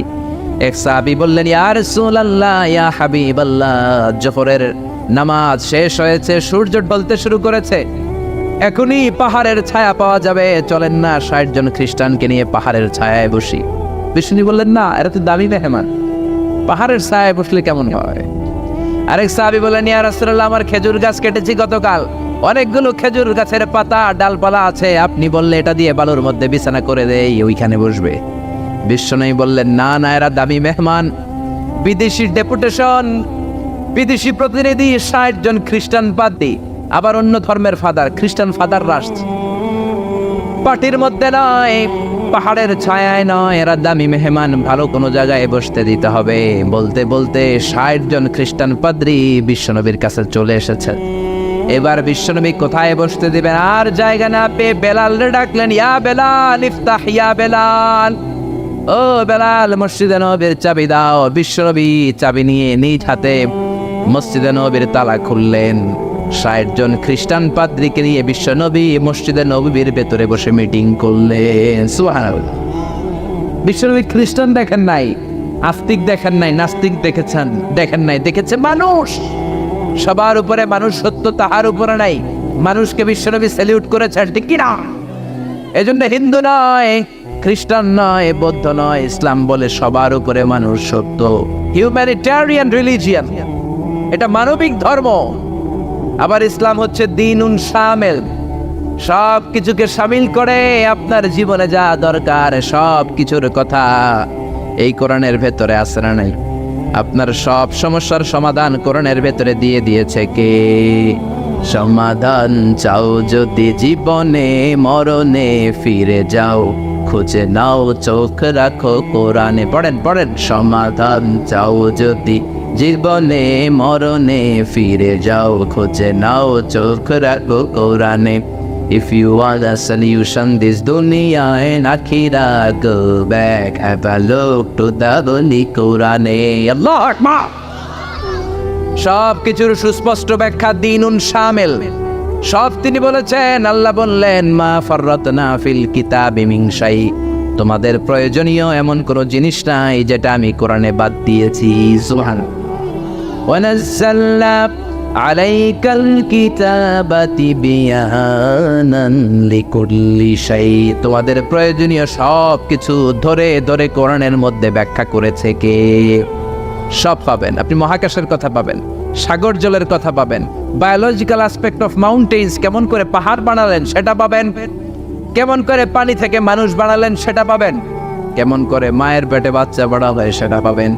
এক সাহাবী বললেন, ইয়া রাসূলুল্লাহ, ইয়া হাবিবাল্লাহ, জোহরের নামাজ শেষ হয়েছে, সূর্য ঢলতে শুরু করেছে, এখনই পাহাড়ের ছায়া পাওয়া যাবে, চলেন না 60 জন খ্রিস্টানকে নিয়ে পাহাড়ের ছায়ায় বসি। বিষ্ণু বললেন, না, এরা তো দামি মেহমান, পাহাড়ের ছায়ায় বসলে কেমন হয়? আরেক সাহাবী বললেন, ইয়া রাসূলুল্লাহ, আমার খেজুর গাছ কেটেছি গতকাল, অনেকগুলো খেজুর গাছের পাতা ডালপালা আছে, আপনি বললে এটা দিয়ে বালুর মধ্যে বিছানা করে দেই, ওইখানে বসবে। বিশ্বনবী বললেন, না না, এরা দামি মেহমান, বিদেশি ডেপুটেশন, বিদেশি প্রতিনিধি, 60 জন খ্রিস্টান পাদ্রী, আবার অন্য ধর্মের ফাদার, খ্রিস্টান ফাদার রাষ্ট্র, পার্টির মধ্যে নয়, পাহাড়ের ছায়ায় নয়, এরা দামি মেহমান, ভালো কোনো জায়গায় বসতে দিতে হবে। বলতে বলতে 60 জন খ্রিস্টান পাদ্রী বিশ্বনবীর কাছে চলে এসেছে। এবার বিশ্বনবী কোথায় বসতে দিবেন আর জায়গা না পেয়ে বেলালরে ডাকলেন, ইয়া বেলাল ইফতাহ, ইয়া বেলাল, ও বেলাল, মসজিদে নববীর চাবি দাও। বিশ্বনবী চাবি নিয়ে নিজ হাতে মসজিদে নববীর তালা খুললেন। 60 জন খ্রিস্টান পাদ্রীকে নিয়ে বিশ্বনবী মসজিদে নববীর ভেতরে বসে মিটিং করলেন। সুবহানাল্লাহ। বিশ্বনবী খ্রিস্টান দেখেন নাই, আস্তিক দেখেন নাই, নাস্তিক দেখেন নাই, দেখেছে মানুষ। সবার উপরে মানুষ সত্য, তাহার উপরে নাই। মানুষকে বিশ্বনবী স্যালিউট করেছেন, ঠিক কি না? এজন্য হিন্দু নয়, খ্রিস্টান নয়, বৌদ্ধ নয়, ইসলাম বলে সবার উপরে মানুষ সত্য। হিউম্যানিটেরিয়ান রিলিজিয়ান, এটা মানবিক ধর্ম। আবার ইসলাম হচ্ছে দ্বীনুন শামিল, সব কিছুকে শামিল করে, আপনার জীবনে যা দরকার সব কিছুর কথা এই কোরআনের ভেতরে আছে না নাই? আপনার সব সমস্যার সমাধান কোরআনের ভেতরে দিয়ে দিয়েছে কে? সমাধান চাও যদি জীবনে, মরণে ফিরে যাও, খুঁজে নাও, চোখ রাখো কোরআনে। পড়েন। সমাধান চাও যদি জীবনে, মরণে ফিরে যাও, খুঁজে নাও, চোখ রাখো কোরআনে। If you want a solution this dunya and akhirah, go back, have a look to the Holy Quran. Allah Akbar. সব কিছুর সুস্পষ্ট ব্যাখ্যা দিনুন শামিল, সব তিনি বলেছেন। আল্লাহ বললেন মা ফাররাতনা ফিল কিতাবি মিন শাই, তোমাদের প্রয়োজনীয় এমন কোনো জিনিস নাই যেটা আমি কোরআনে বাদ দিয়েছি। সুবহানাল্লাহ। ওয়া নাযালনা আলাইকাল কিতাবা তিবয়ানান লিকুল্লি শাই, তোমাদের প্রয়োজনীয় সব কিছু ধরে ধরে কোরআনের মধ্যে ব্যাখ্যা করেছে কে? সব পাবেন আপনি, মহাকাশের কথা পাবেন, সাগর জলের কথা পাবেন, বায়োলজিক্যাল অ্যাসপেক্ট অফ মাউন্টেন্স, কেমন করে পাহাড় বানালেন সেটা পাবেন, কেমন করে পানি থেকে মানুষ বানালেন সেটা পাবেন, কেমন করে মায়ের পেটে বাচ্চা বড় হয় সেটা পাবেন,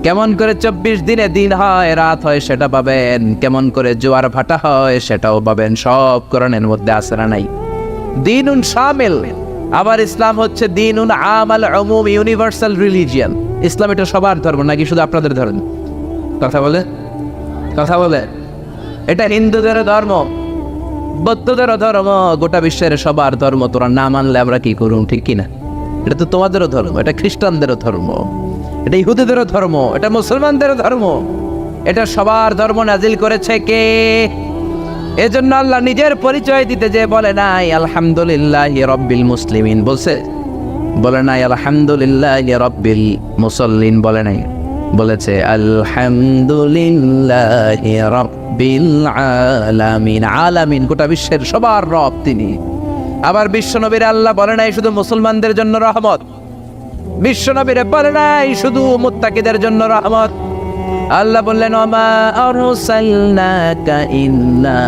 কেমন করে 24 দিনে দিন হয় রাত হয় সেটা পাবেন, কেমন করে জোয়ার ভাটা হয় সেটাও পাবেন। সব কোরআনের মধ্যে আছে না নাই? দিনুন শামিল। আবার ইসলাম হচ্ছে দিনুন আমাল উমুম, ইউনিভার্সাল রিলিজিয়ান। ইসলাম এটা সবার ধর্ম নাকি শুধু আপনাদের ধর্ম? কথা বলে এটা হিন্দুদের ধর্ম, বৌদ্ধদের ধর্ম, গোটা বিশ্বের সবার ধর্ম। তোরা না মানলে আমরা কি করুন, ঠিক কিনা? এটা তো তোমাদেরও ধর্ম, এটা খ্রিস্টানদেরও ধর্ম, এটা ইহুদিদেরও ধর্ম, এটা মুসলমানদেরও ধর্ম, এটা সবার ধর্ম নাজিল করেছে কে? এজন্য আল্লাহ নিজের পরিচয় দিতে যে বলে নাই আলহামদুলিল্লাহি রাব্বিল মুসলিমিন, বলে নাই আলহামদুলিল্লাহি রাব্বিল মুসাল্লিন, বলে নাই, বলেছে আলহামদুলিল্লাহি রাব্বিল আলামিন। আলামিন গোটা বিশ্বের সবার রব তিনি। আবার বিশ্বনবীর আল্লাহ বলে নাই শুধু মুসলমানদের জন্য রহমত, বিশ্বনবীরে বলে নাই শুধু মুত্তাকিদের জন্য রহমত। আল্লাহ বললেন ওমা আরসালনাকা ইল্লা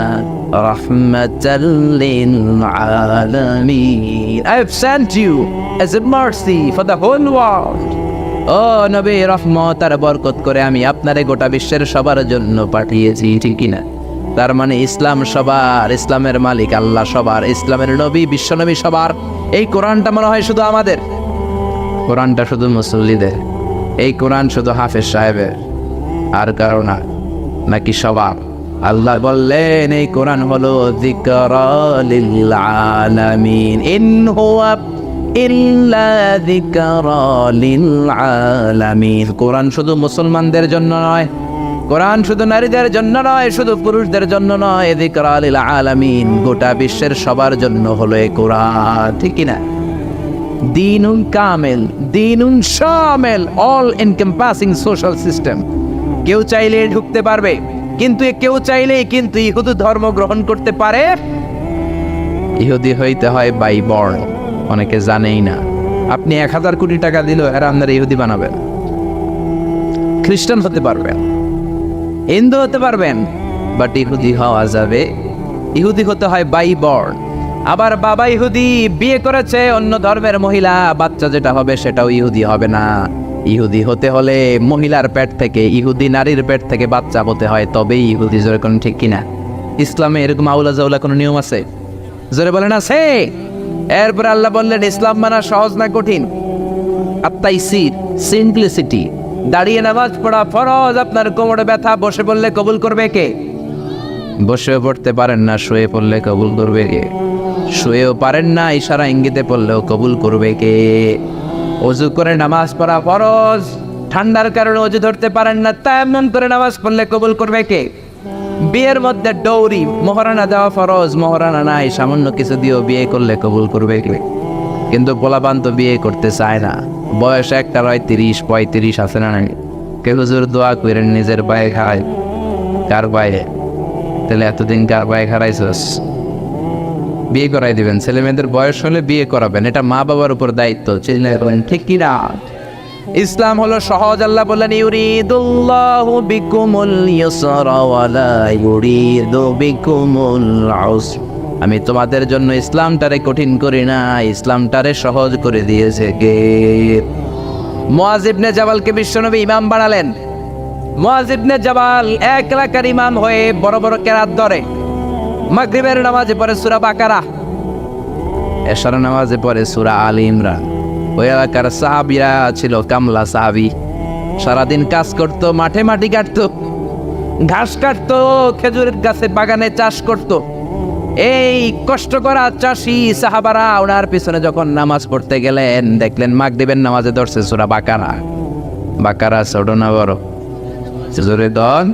রাহমাতাল লিল আলামিন, I have sent you as a mercy for the whole world. ও নবী, রহমত আর বরকত করে আমি আপনারে গোটা বিশ্বের সবার জন্য পাঠিয়েছি, ঠিক কিনা? তার মানে ইসলাম সবার, ইসলামের মালিক আল্লাহ সবার, ইসলামের নবী বিশ্বনবী সবার। এই কোরআনটা মনে হয় শুধু আমাদের, কোরআনটা শুধু মুসল্লিদের, এই কোরআন শুধু হাফেজ সাহেবের, আর কারো না, নাকি সবার? আল্লাহ বললেন এই কোরআন হলো যিকরা লিল আলামিন, ইন হুয়া ইল্লা যিকরা লিল আলামিন। কোরআন শুধু মুসলমানদের জন্য নয়, কোরআন শুধু নারীদের জন্য নয়, শুধু পুরুষদের জন্য নয়, যিকরা লিল আলামিন, গোটা বিশ্বের সবার জন্য হলো এই কোরআন, ঠিক কিনা? দিনুন কামেল, দিনুন শামিল, অল এনকম্পাসিং সোশ্যাল সিস্টেম। কেউ চাইলে ঢুকতে পারবে, কিন্তু কেউ চাইলে কিন্তু ইহুদি ধর্ম গ্রহণ করতে পারে। ইহুদি হইতে হয় বাই বর্ণ, অনেকে জানেই না। আপনি 1000 কোটি টাকা দিলেও এরা আপনার ইহুদি বানাবেন। খ্রিস্টান হতে পারবেন, হিন্দু হতে পারবেন, বাট ইহুদি হওয়া যাবে। ইহুদি হতে হয় বাই বর্ণ। আবার বাবা ইহুদি, বিয়ে করেছে অন্য ধর্মের মহিলা, বাচ্চা যেটা হবে সেটাও ইহুদি হবে না। ইহুদি হতে হলে মহিলার পেট থেকে, ইহুদি নারীর পেট থেকে বাচ্চা হতে হয়, তবেই ইহুদি। জোরে কোন ঠিক কিনা? ইসলামে এরকম আউলা জাউলা কোনো নিয়ম আছে? জোরে বলেন আছে? এরপর আল্লাহ বললেন ইসলাম মানা সহজ না কঠিন? আত্মাইসির, সিম্পলিসিটি। দাঁড়িয়ে নামাজ পড়া ফরজ, আপনার কোমরে ব্যথা, বসে পড়লে কবুল করবে কে? বসেও পড়তে পারেন না, শুয়ে পড়লে কবুল করবে কে? শুয়েও পারেন না, ইশারা ইঙ্গিতে পড়লেও কবুল করবে কে? ওযু করে নামাজ পড়া ফরজ, ঠান্ডার কারণে ওযু ধরতে পারেন না, তায়াম্মুম করে নামাজ পড়লে কবুল করবে কে? বিয়ের মধ্যে ডৌরি, মোহরানা দেওয়া ফরজ, মোহরানা নাই, সামান্য কিছু দিয়েও বিয়ে করলে কবুল করবে কে? কিন্তু পোলাপান তো বিয়ে করতে চায় না, বয়স একটা হয় 30-35 আছে না নাই? কে হুজুর দোয়া করেন নিজের পায়ে খায়, কার পায়ে? তাহলে এতদিন কার পায়ে খারাইছস? বিয়ে করাই দিবেন, ছেলে মেয়েদের বয়স হলে বিয়ে করাবেন, এটা মা বাবার উপর দায়িত্ব। ঠিক কি না? ইসলাম হলো সহজ। আল্লাহ বললেন ইউরিদুল্লাহু বিকুমুল ইউসরা ওয়া লা ইউরিদু বিকুমুল উসর, আমি তোমাদের জন্য ইসলামটারে কঠিন করি না, ইসলামটারে সহজ করে দিয়েছে কে? মুআয ইবনে জাবালকে বিশ্বনবী ইমাম বানালেন। মুআয ইবনে জাবাল এক এলাকার ইমাম হয়ে বড় বড় কেরাত ধরে। মাগরিবের নামাজে পড়ে সূরা বাকারা, এশার নামাজে পড়ে সূরা আলী ইমরান। ওই এলাকার সাহাবীরা ছিল কামলা সাহাবী, সারাদিন কাজ করত, মাঠে মাটি কাটতো, ঘাস কাটতো, খেজুরের গাছের বাগানে চাষ করত। এই কষ্ট করা চাষি সাহাবারা ওনার পিছনে যখন নামাজ পড়তে গেলেন, দেখলেন মাগরিবের নামাজে ধরছে সূরা বাকারা। বাকারা ছোট না বড়? জোরে দন।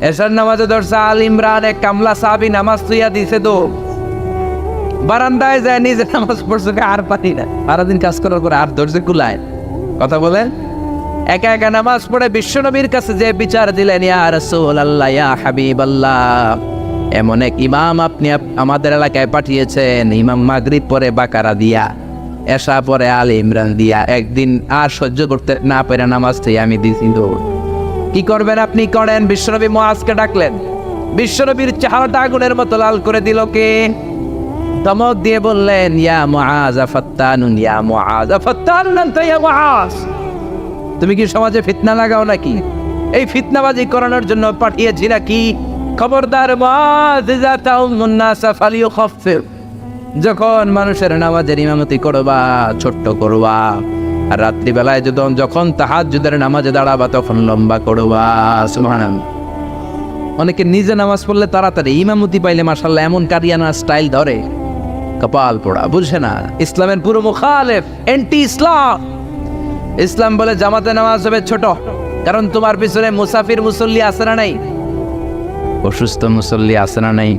এশার নামাজে ধরছে আল ইমরান। এক কামলা সাহাবী নামাজ তুইয়া দিছে তো বারান্দায় যায় নিজে নামাজ পড়ছে, আর পারি না, সারাদিন কাজ করার পরে আর ধৈর্য কুলায়। কথা বলেন। একা একা নামাজ পড়ে বিশ্বনবীর কাছে যে বিচার দিলেন, ইয়া রাসূলুল্লাহ, ইয়া হাবিবাল্লাহ, এমন এক ইমাম আপনি আমাদের এলাকায় পাঠিয়েছেন, ইমাম মাগরিব পরে বাকারা দিয়া, এশা পরে আল ইমরান দিয়া, একদিন আর সহ্য করতে না পেরে নামাজ থেকে আমি দিছি দৌড়। কি করবেন আপনি করেন। বিশ্বনবী মুআজকে ডাকলেন, বিশ্বনবীর চেহারাটা আগুনের মতো লাল করে দিল কে? ধমক দিয়ে বললেন, ইয়া মুআজ ফাত্তানুন, ইয়া মুআজ ফাত্তানুন আনতা ইয়া মুআজ, তুমি কি সমাজে ফিতনা লাগাও নাকি? এই ফিতনাবাজি করানোর জন্য পাঠিয়েছি নাকি? খবরদার মুআজ, ইযা তাউমুন নাস ফালিয়ুখাফফিফ, যখন মানুষের নামাজের ইমামতি করবা ছোট্ট করবা, আর রাত্রিবেলায় যখন তাহাজ্জুদের নামাজে দাঁড়াবা তখন লম্বা করবা। সুবহানাল্লাহ। অনেকে নিজে নামাজ পড়লে তাড়াতাড়ি, ইমামতি পাইলে মাশাআল্লাহ এমন কারিয়ানা স্টাইল ধরে, কপাল পোড়া, বুঝে না ইসলামের পুরো মুখালেফ, অ্যান্টি ইসলাম। ইসলাম বলে জামাতে নামাজ হবে ছোট, কারণ তোমার পিছনে মুসাফির মুসল্লি আছে না নাই? অসুস্থ মুসল্লি আছে না নাই?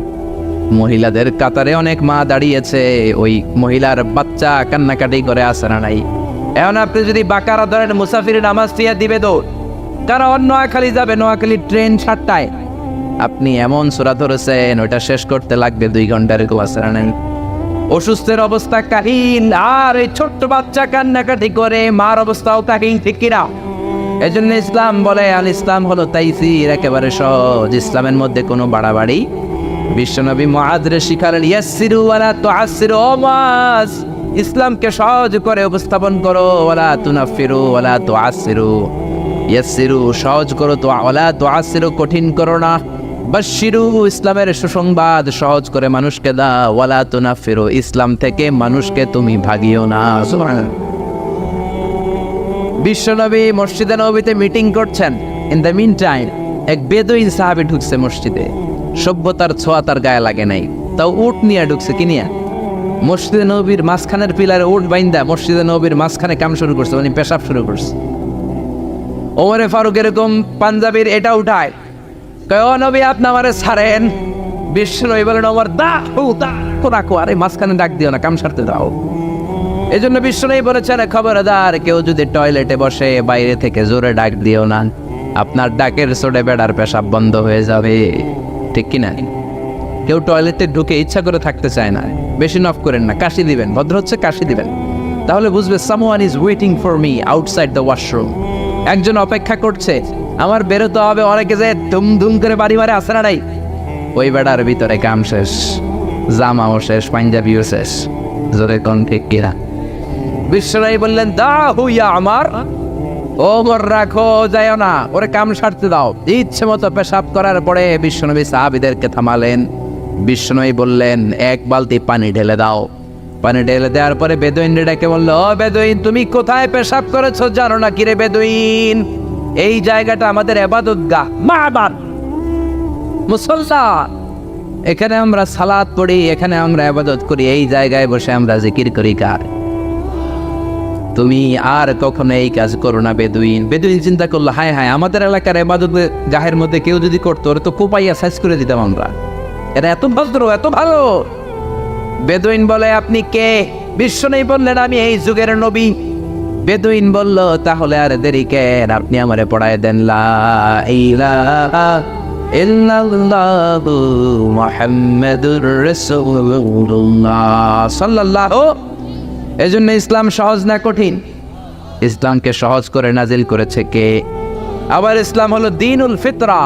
মহিলাদের কাতারে অনেক মা দাঁড়িয়েছে, ওই মহিলার বাচ্চা কান্নাকাটি করে আছে না নাই? এখন আপনি যদি বাকারা ধরেন, মুসাফির নামাজ দিয়ে দিবে দৌড়, কারণ নোয়াখালী যাবে, নোয়াখালী ট্রেন 7টায়, আপনি এমন সূরা ধরেছেন ওইটা শেষ করতে লাগবে 2 ঘন্টার, কেউ আছে না নাই? অসুস্থের অবস্থা কাহিল, আর এই ছোট্ট বাচ্চা কান্নাকাটি করে, মার অবস্থাও কাহিল, ঠিক কিনা? এই জন্য ইসলাম বলে, আল ইসলাম হলো তাইসির, একেবারে সহজ, ইসলামের মধ্যে কোনো বাড়াবাড়ি। বিশ্বনবী মুআযরে শিখালেন, ইয়াসসিরু ওয়ালা তুআসসিরু, ও মুআয, ইসলামকে সহজ করে উপস্থাপন করো, ওয়ালা তুনাফিরু ওয়ালা তুআসসিরু, ইয়াসসিরু সহজ করো, তো ওয়ালা তুআসসিরু কঠিন করো না। বাশশিরু, ইসলামের সুসংবাদ সহজ করে মানুষকে দাও, ওয়ালা তুনাফিরু, ইসলাম থেকে মানুষকে তুমি ভাগিও না। সুবহানাল্লাহ। বিশ্বনবী মসজিদে নববীতে মিটিং করছেন, ইন দ্য মিন টাইম এক বেদুইন সাহাবী ঢুকছে মসজিদে, সভ্যতার ছোঁয়া তার গায়ে লাগে নাই, তাও উট নিয়ে ঢুকছে। কি নিয়ে? মসজিদে নববীর মাঝখানের পিলারে উট বাইন্দা মসজিদে নববীর মাঝখানে কাম শুরু করছে, মানে পেশাব শুরু করছে। ওমরে ফারুক এরকম পাঞ্জাবির এটা উঠায়, কয় ও নবী আপনি আমারে ছাড়েন। বিশ্বনবী বলেন, ওমর দা রাখো, আরে মাঝখানে ডাক দিও না, কাম সারতে দাও। এই জন্য বিশ্বনবী বলেছেন, খবরদার কেউ যদি টয়লেটে বসে বাইরে থেকে জোরে ডাক দিও না, আপনার ডাকের চোটে বেড়ার পেশাব বন্ধ হয়ে যাবে, ঠিক কিনা? কেউ টয়লেটে ঢুকে ইচ্ছা করে থাকতে চায় না, বেশি নফ করেন না, কাশি দিবেন, ভদ্র হচ্ছে কাশি দিবেন, তাহলে বুঝবে someone is waiting for me outside the washroom, একজন অপেক্ষা করছে, আমার বেরোতে হবে। অনেকে যে ধুম ধুম করে বাড়ি মারে, আসে না নাই? ওই বেড়ার ভিতরে কাম শেষ, জামাও শেষ, পাঞ্জাবিও শেষ, জোরে কোন ঠিক কিনা? বিশ্বনবী বললেন, দা হুইয়া আমার, ওমর রাখো, যাইও না, ওরে কাম সারতে দাও। ইচ্ছে মতো পেশাব করার পরে বিশ্বনবী সাহাবীদেরকে থামালেন। বিশ্বনবী বললেন, 1 বালতি পানি ঢেলে দাও। পানি ঢেলে দেওয়ার পরে বেদুইন ডেকে বললো, ও বেদুইন, তুমি কোথায় পেশাব করেছো জানো না কি রে বেদুইন? এই জায়গাটা আমাদের ইবাদতগাহ, মাবাদ, মুসল্লা, এখানে আমরা সালাত পড়ি, এখানে আমরা ইবাদত করি, এই জায়গায় বসে আমরা জিকির করি কার? তুমি আর কখনো এই কাজ করো না বেদুইন। বেদুইন চিন্তা করলো, হায় হায়, আমাদের এলাকার ইবাদত গাহের মধ্যে কেউ যদি করতো, ওরা তো কোপাইয়া সাইজ করে দিতাম আমরা, এরা এত ভদ্র, এত ভালো। বেদুইন বলে, আপনি কে? বিশ্বনবী বললেন, আমি এই যুগের নবী। বেদুইন বলল, তাহলে আর দেরি কেন, আপনি আমারে পড়ায় দেন লা ইলাহা ইল্লাল্লাহু মুহাম্মাদুর রাসূলুল্লাহ সাল্লাল্লাহু। এজন্য ইসলাম সহজ না কঠিন? ইসলামকে সহজ করে নাজিল করেছে কে? আবার ইসলাম হলো দ্বীনুল ফিতরা।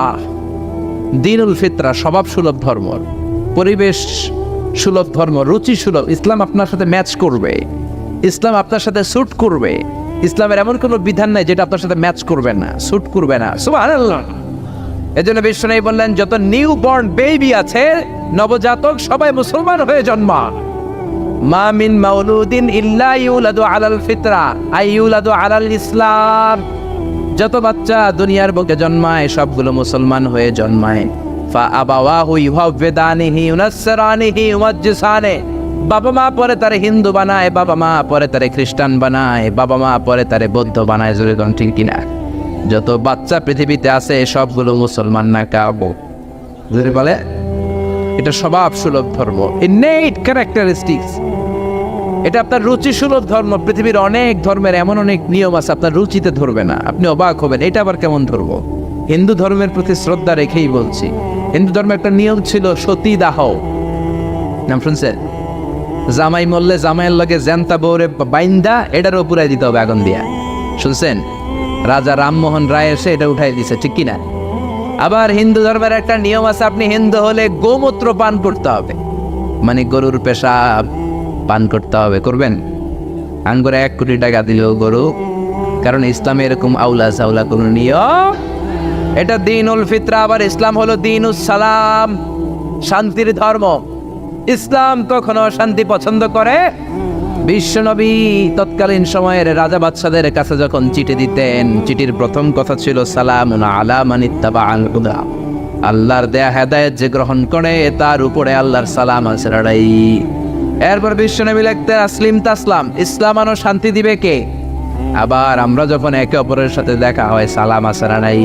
দ্বীনুল ফিতরা স্বভাব সুলভ ধর্ম, পরিবেশ সুলভ ধর্ম, রুচি সুলভ। ইসলাম আপনার সাথে ম্যাচ করবে, ইসলাম আপনার সাথে স্যুট করবে। ইসলামের এমন কোনো বিধান নাই যেটা আপনার সাথে ম্যাচ করবে না, স্যুট করবে না। সুবহানাল্লাহ। এজন্য বিশ্বনবী বললেন, যত নিউ বর্ন বেবি আছে, নবজাতক, সবাই মুসলমান হয়ে জন্মা। মা মিন মাউলুদিন ইল্লা ইউলাদু আলাল ফিতরা আই ইউলাদু আলাল ইসলাম। যত বাচ্চা দুনিয়ার বুকে জন্মায় সবগুলো মুসলমান হয়ে জন্মায়। ফাআবাওয়াহু ইউহাওয়িদানিহি ইউনাসসিরানিহি ইউমাজ্জিসানি, বাবা মা পরে তারে হিন্দু বানায়, বাবা মা পরে তারে খ্রিস্টান বানায়, বাবা মা পরে তারে বৌদ্ধ বানায়। জোরে কোন ঠিক কিনা? যত বাচ্চা পৃথিবীতে আছে সবগুলো মুসলমান না কাবো। জোরে বলে, এটা স্বভাব সুলভ ধর্ম, ইননেট ক্যারেক্টারিস্টিক্স। এটা আপনার রুচি সুলভ ধর্ম। পৃথিবীর অনেক ধর্মের এমন অনেক নিয়ম আছে আপনার রুচিতে ধরবে না, আপনি অবাক হবেন এটা আবার কেমন ধর্ম। হিন্দু ধর্মের প্রতি শ্রদ্ধা রেখেই বলছি, হিন্দু ধর্মের একটা নিয়ম ছিল সতী দাহ, নাম শুনছেন? জামাই মরলে জামাইয়ের লগে জ্যান্তা বউরে বাইন্দা এটারও পুরাই দিতে হবে আগুন দিয়া, শুনছেন? রাজা রামমোহন রায় এসে এটা উঠাই দিছে, ঠিক কিনা? আবার হিন্দু ধর্মের একটা নিয়ম আছে, আপনি হিন্দু হলে গোমূত্র পান করতে হবে, মানে গরুর পেশাব পান করতে হবে। করবেন? আঙ্গুরে 1 কোটি টাকা দিলেও গরু, কারণ ইসলামে এরকম আউলা সাউলা কোনো নিয়ম। এটা দ্বীনুল ফিতরা। আবার ইসলাম হলো দ্বীনুস সালাম, শান্তির ধর্ম। ইসলাম কখনো শান্তি পছন্দ করে? বিশ্বনবী তৎকালীন সময়ের রাজা বাদশাদের কাছে যখন চিঠি দিতেন, চিঠির প্রথম কথা ছিল সালামুন আলা মান ইত্তাবাআল হুদা, আল্লাহর দেয়া হেদায়েত যে গ্রহণ করে তার উপরে আল্লাহর সালাম আছে লড়াই। এরপর বিশ্বনবী লিখতেন আসলিম তাসলাম, ইসলাম আনো শান্তি দিবে কে? আবার আমরা যখন একে অপরের সাথে দেখা হয় সালাম আছে নাই?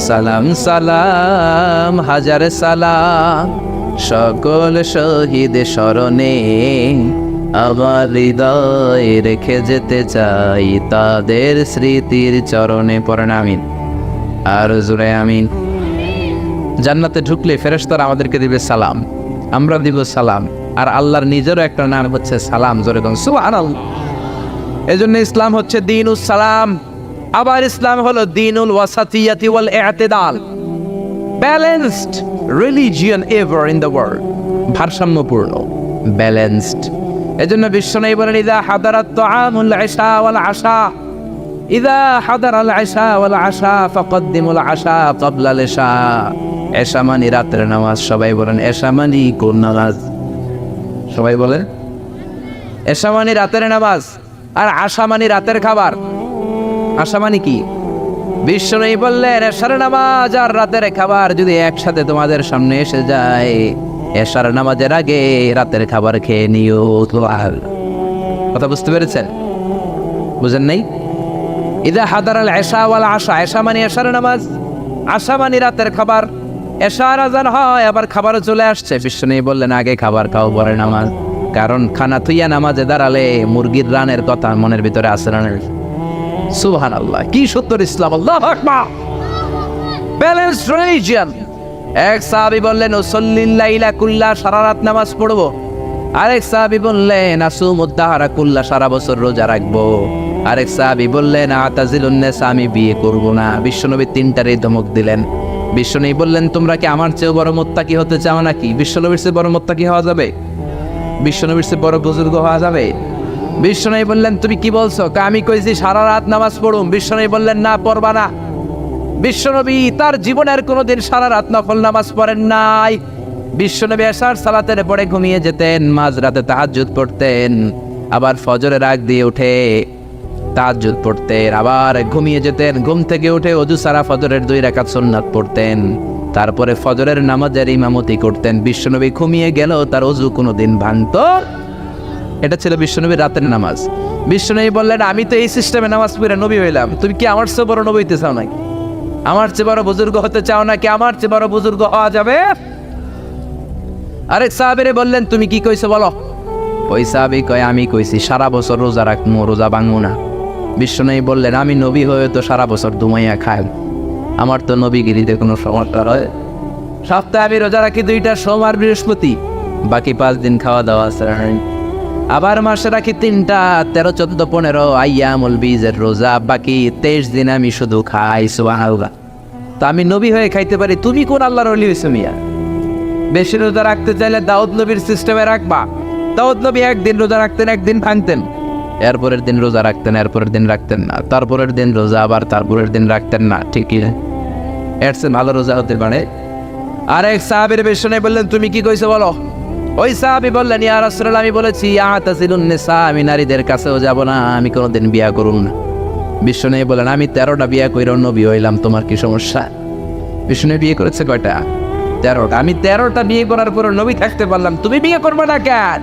সালাম সালাম হাজার সালাম, সকল শহীদ স্মরণে আমার হৃদয় রেখে যেতে চাই তাদের স্মৃতির চরণে। পড়েন আমিন, আর জোরে আমিন। জান্নাতে ঢুকলে ফেরেশতারা আমাদেরকে দিবে সালাম, আমরা দিব সালাম, আর আল্লাহর নিজেরও একটা নাম হচ্ছে সালাম। জোরে কোন সুবহানাল্লাহ। এজন্য ইসলাম হচ্ছে দ্বীনুস সালাম। আবার ইসলাম হলো দ্বীনুল ওয়াসাতিয়াতি ওয়াল ই'তিদাল, balanced religion ever in the world, ভারসাম্যপূর্ণ, ব্যালেন্সড। এজন্য বিশ্বনবী বলেন ইযা হাদারাত তাআমুল ইশা ওয়াল আশা, ইযা হাদারাল ইশা ওয়াল আশা ফাকদ্দিমুল আশা ক্বাবলাল ইশা। এশা মানে রাতের নামাজ। সবাই বলেন এশা মানে কোন নামাজ? সবাই বলেন এশা মানে রাতের নামাজ, আর আশা মানে রাতের খাবার। আশা মানে কি? বিশ্বনবী বললেন এশার নামাজ আর রাতের খাবার যদি একসাথে তোমাদের সামনে এসে যায়, এশার নামাজের আগে রাতের খাবার খেয়ে নিও। কথা বুঝতে পেরেছেন? বুঝেন নাই? ইদা হাদারাল ইশা ওয়াল আশা, ইশা মানে এশার নামাজ, আশা মানে রাতের খাবার। এশার আজান হয়, আবার খাবারও চলে আসছে। বিশ্বনবী বললেন আগে খাবার খাও পরে নামাজ, কারণ খানা থুইয়া নামাজে দাঁড়ালে মুরগির রানের কথা মনের ভিতরে আসে না। সুবহানাল্লাহ, কি সুন্দর ইসলাম! আল্লাহু আকবার। Balanced religion. এক সাহাবী বললেন উসাল্লিল লাইলা কুল্লা, সারা রাত নামাজ পড়বো। আরেক সাহাবী বললেন আসুমুদ দাহরা কুল্লা, সারা বছর রোজা রাখবো। আরেক সাহাবী বললেন আতাজিলুন নিসা, আমি বিয়ে করব না। বিশ্বনবী তিনটারই ধমক দিলেন। বিশ্বনবী বললেন তোমরা কি আমার চেয়ে বড় মুত্তাকি হতে চাও নাকি? বিশ্বনবীর চেয়ে বড় মুত্তাকি হওয়া যাবে? বিশ্বনবীর চেয়ে বড় বুজুর্গ হওয়া যাবে? বিশ্বনবী বললেন তুমি কি বলছো? আমি কইছি সারা রাত নামাজ পড়ুম। বিশ্বনবী বললেন না, পড়বা না। বিশ্বনবী তার জীবনের কোনোদিন সারা রাত নফল নামাজ পড়েন নাই। বিশ্বনবী এশার সালাতের পরে ঘুমিয়ে যেতেন, মাঝরাতে তাহাজ্জুদ পড়তেন, আবার ফজরের আগ দিয়ে উঠে তাহাজ্জুদ পড়তেন, আবার ঘুমিয়ে যেতেন। ঘুম থেকে উঠে ওযু সারা ফজরের 2 রাকাত সুন্নাত পড়তেন, তারপরে ফজরের নামাজের ইমামতি করতেন। বিশ্বনবী ঘুমিয়ে গেল, তার ওযু কোনোদিন ভাঙতো। এটা ছিল বিশ্বনবীর রাতের নামাজ। বিশ্বনবী বললেন আমি তো এই সিস্টেমে নামাজ পড়ে নবী হইলাম, তুমি কি আমার চেয়ে বড় নবী হইতে চাও নাকি? আমার চেয়ে বড় বুজুর্গ হতে চাও নাকি? আমার চেয়ে বড় বুজুর্গ হওয়া যাবে? আরেক সাহাবীরে বললেন তুমি কি কইছো বলো। ওই সাহাবী কয় আমি কইছি সারা বছর রোজা রাখবো, রোজা ভাঙবো না। বিশ্বনবী বললেন আমি নবী হয়ে তো সারা বছর দুমাইয়া খাই, আমার তো নবীগিরিতে কোনো সমস্যা হয়? সপ্তাহে আমি রোজা রাখি 2টা, সোমবার বৃহস্পতি, বাকি 5 দিন খাওয়া দাওয়া আছে। আবার মাসে রাখি 3টা, 13, 14, 15 আইয়ামুল বীজের রোজা, বাকি 23 দিন আমি শুধু খাই। সুবহানাল্লাহ। তা আমি নবী হয়ে খাইতে পারি, তুমি কোন আল্লাহর ওলি হইছো মিয়া? বেশি রোজা রাখতে চাইলে দাউদ নবীর সিস্টেমে রাখবা। দাউদ নবী একদিন রোজা রাখতেন, একদিন ভাঙতেন, এরপরের দিন রোজা রাখতেন, এরপরের দিন রাখতেন না, তারপরের দিন রোজা, আবার তারপরের দিন রাখতেন না। ঠিকই এর চেয়ে ভালো রোজা হতে পারে? আরেক সাহাবীর বিশ্বনবী বললেন তুমি কি কইছো বলো। ওই সাহাবী বললেন ইয়া রাসূলুল্লাহ আমি বলেছি আতাজিলুন নিসা, আমি নারীদের কাছেও যাব না, আমি কোনোদিন বিয়া করব না। বিশ্বনবী বললেন আমি 13টা বিয়া কইরা নবী হইলাম, তোমার কি সমস্যা? বিশ্বনবী বিয়ে করেছে কয়টা? 13টা। আমি 13টা বিয়ে করার পর নবী থাকতে পারলাম, তুমি বিয়ে করবে না কেন?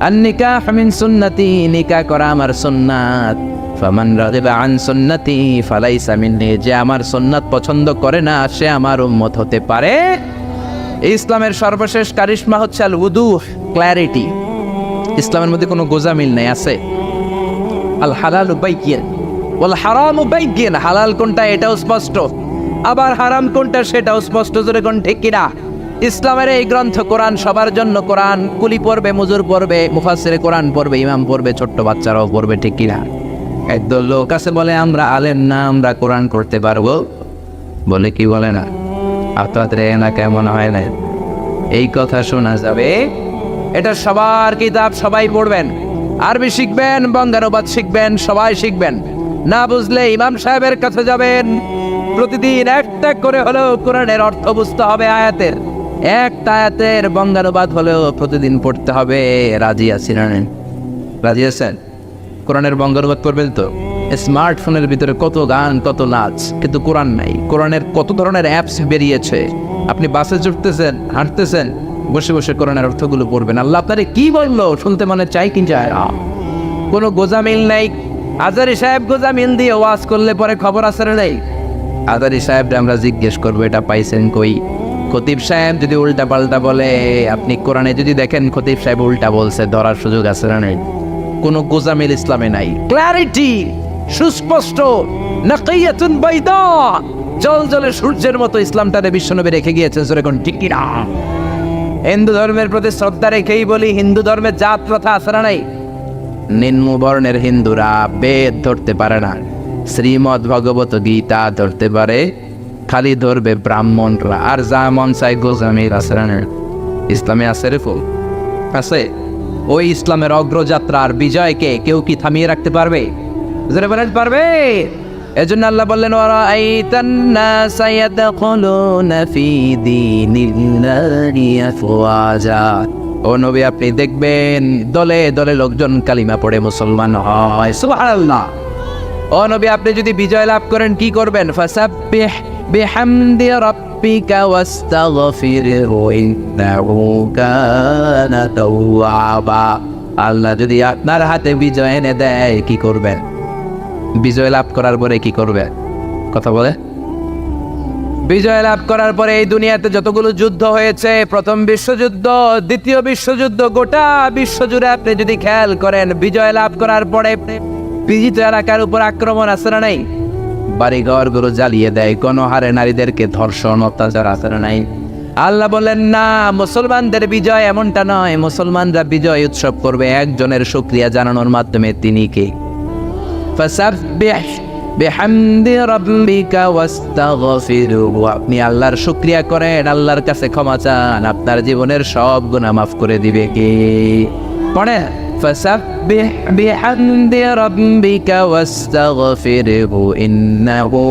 আর নিকাহ মিন সুন্নতি, নিকাহ করা আমার সুন্নাত। ফামান রাগিবা আন সুন্নতি ফালাইসা মিন্নি, যে আমার সুন্নাত পছন্দ করে না সে আমার উম্মত হতে পারে। ইসলামের সর্বশেষ কারিশমা হচ্ছে আল উদুহ, ক্ল্যারিটি। ইসলামের মধ্যে কোনো গোজামিল নাই, আছে আল হালালু বাইয়িন ওয়াল হারামু বাইয়িন। হালাল কোনটা এটাও স্পষ্ট, আবার হারাম কোনটা সেটাও স্পষ্ট। জোরে কোন ঠিক কিনা? ইসলামের এই গ্রন্থ কোরআন, সবার জন্য কোরআন। কুলি পড়বে, মজুর পড়বে, মুফাসসিরে কোরআন পড়বে, ইমাম পড়বে, ছোট্ট বাচ্চারাও পড়বে, ঠিক কিনা? একদল লোক আছে বলে আমরা আলেম না, আমরা কোরআন করতে পারবো, বলে কি বলে না? আপনাদের না কেমন হয় না? এই কথা শোনা যাবে। এটা সবার কিতাব, সবাই পড়বেন, আরবি শিখবেন, বঙ্গানুবাদ শিখবেন, সবাই শিখবেন। না বুঝলে ইমাম সাহেবের কাছে যাবেন, প্রতিদিন একটা করে হলেও কোরআনের অর্থ বুঝতে হবে। আয়াতের একটা আয়াতের বঙ্গানুবাদ হলেও প্রতিদিন পড়তে হবে। রাজি আছি না? রাজি আছেন? কোরআনের বঙ্গানুবাদ করবেন তো? স্মার্টফোনের ভিতরে কত গান, কত নাচ, কিন্তু কোরআন নাই। কোরআনের কত ধরনের অ্যাপস বেরিয়েছে। আপনি বাসে চড়তেছেন, হাঁটতেছেন, বসে বসে কোরআনের অর্থগুলো পড়বেন। আল্লাহ আপনারে কি বললো শুনতে মনে চাই কি চায় না। কোনো গোজামিল নাই। আজারি সাহেব গোজামিল দিয়ে ওয়াজ করলে পরে খবর আছে না নেই? আজারি সাহেবরা আমরা জিজ্ঞেস করবো এটা পাইছেন কই? খতিব সাহেব যদি উল্টা পাল্টা বলে, আপনি কোরআনে যদি দেখেন খতিব সাহেব উল্টা বলছে, ধরার সুযোগ আছে না নেই? কোনো গোজামিল ইসলামে নাই। ক্ল্যারিটি, সুস্পষ্ট, নাকিয়াতুন বাইদা, জল জলে সূর্যের মতো ইসলামটারে বিশ্বনবী রেখে গিয়েছেন। জোরে কোন ঠিক কিনা? হিন্দু ধর্মের প্রতি শ্রদ্ধা রেখেই বলি, হিন্দু ধর্মের জাত প্রথা আছে না নাই? নিম্ন বর্ণের হিন্দুরা বেদ ধরতে পারে না, শ্রীমদ্ ভগবত গীতা ধরতে পারে, খালি ধরবে ব্রাহ্মণরা। আর যা মন চাই গোজামিল আছে না? ইসলামে আছে রে ফুল, আছে। ওই ইসলামের অগ্রযাত্রার বিজয়কে কেউ কি থামিয়ে রাখতে পারবে? জোরে বলেন পারবে? এজন্য আল্লাহ বললেন ওয়ারাআইতান নাসা ইয়াদখুলুনা ফি দীনিল্লাহি আফওয়াজা। ও নবী, আপনি দেখবেন দলে দলে লোকজন কালিমা পড়ে মুসলমান হয়। সুবহানাল্লাহ। ও নবী, আপনি যদি বিজয় লাভ করেন কি করবেন? ফাসাব্বিহ বিহামদি রাব্বিকা ওয়াস্তাগফিরহু ইন্নাহু কানা তাওয়াবা। আল্লাহ যদি আপনার হাতে বিজয় এনে দেয় কি করবেন? বিজয় লাভ করার পরে কি করবে? কথা বলে। বিজয় লাভ করার পরে এই দুনিয়াতে যতগুলো যুদ্ধ হয়েছে, প্রথম বিশ্বযুদ্ধ, দ্বিতীয় বিশ্বযুদ্ধ, গোটা বিশ্বজুড়ে আপনি যদি খেয়াল করেন, বিজয় লাভ করার পরে বিজিত এলাকার উপর আক্রমণ আছে না নাই? বাড়িঘর গুলো জ্বালিয়ে দেয়, গণহারে নারীদেরকে ধর্ষণ, অত্যাচার আছে না নাই? আল্লাহ বলেন না, মুসলমানদের বিজয় এমনটা নয়। মুসলমানরা বিজয় উৎসব করবে একজনের শুকরিয়া জানানোর মাধ্যমে। তিনি কে? ফাসাব্বিহ বিহামদি রাব্বিকা ওয়াস্তাগফিরহু। আপনি আল্লাহর শুকরিয়া করেন, আল্লাহর কাছে ক্ষমা চান, আপনার জীবনের সব গুনাহ মাফ করে দিবে কে? পড়ে ফাসাব্বিহ বিহামদি রাব্বিকা ওয়াস্তাগফিরহু ইন্নাহু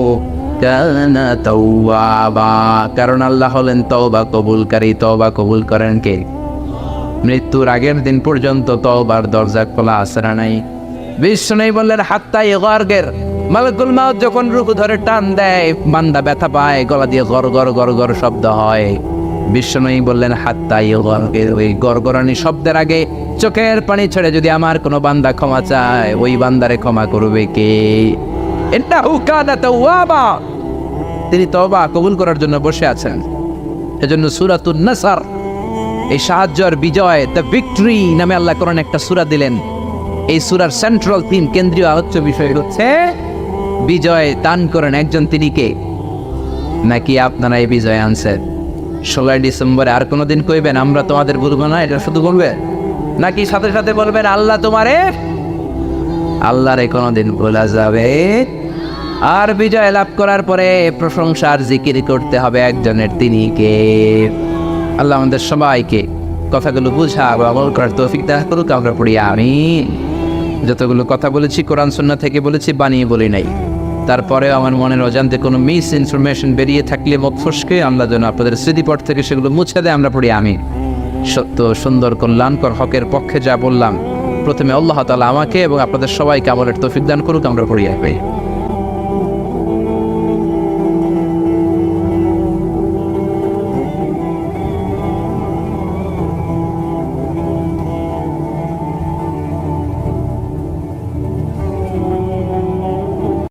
কানা তাওয়াবা। কারণ আল্লাহ হলেন তওবা কবুলকারী। তওবা কবুল করেন কে? মৃত্যুর আগের দিন পর্যন্ত তওবার দরজা খোলা আছে না নাই? বিষ্ণু বললেন হাত্তা ইগারগের, মালাকুল মাউত যখন রূহ ধরে টান দেয়, বান্দা ব্যথা পায়, গলা দিয়ে গর গর গর গর শব্দ হয়। বিষ্ণু বললেন হাত্তা ইগারগের, ওই গরগরানি শব্দের আগে চোখের পানি ছেড়ে যদি আমার কোনো বান্দা ক্ষমা চায়, ওই বান্দারে ক্ষমা করবে কে? ইন্নাহু কানা তাওয়াবা। তিনি তওবা কবুল করার জন্য বসে আছেন। এজন্য সূরাতুন নাসর, এই সাহায্যের বিজয়, দ্য ভিক্টরি নামে আল্লাহ কোরআন একটা সূরা দিলেন। এই সূরার সেন্ট্রাল থিম, কেন্দ্রীয় আলোচ্য বিষয় হচ্ছে বিজয় দান করেন একজন, তিনি কে? নাকি আপনারা এই বিজয় আনছেন? 16 ডিসেম্বরে আর কোনোদিন কইবেন আমরা তোমাদের বলবো না, এটা শুধু বলবেন? নাকি সাথে সাথে বলবেন আল্লাহ তোমারে? আল্লাহরে কোনোদিন ভোলা যাবে? আর বিজয় লাভ করার পরে প্রশংসার জিকির করতে হবে একজনের, তিনি কে? আল্লাহ আমাদের সবাইকে কথাগুলো বুঝা আমল করার তৌফিক দান করুক। আমরা পড়ি আমিন। যতগুলো কথা বলেছি কোরআন সুন্নাহ থেকে বলেছি, বানিয়ে বলি নাই। তারপরেও আমার মনের অজান্তে কোনো মিস ইনফরমেশন বেরিয়ে থাকলে মুখ ফসকে আল্লাহ যেন আপনাদের স্মৃতিপট থেকে সেগুলো মুছে দেয়। আমরা পড়ি আমিন। সত্য, সুন্দর, কল্যাণকর, হকের পক্ষে যা বললাম, প্রথমে আল্লাহ তাআলা আমাকে এবং আপনাদের সবাইকে আমলের তৌফিক দান করুক। আমরা পড়ি আমিন।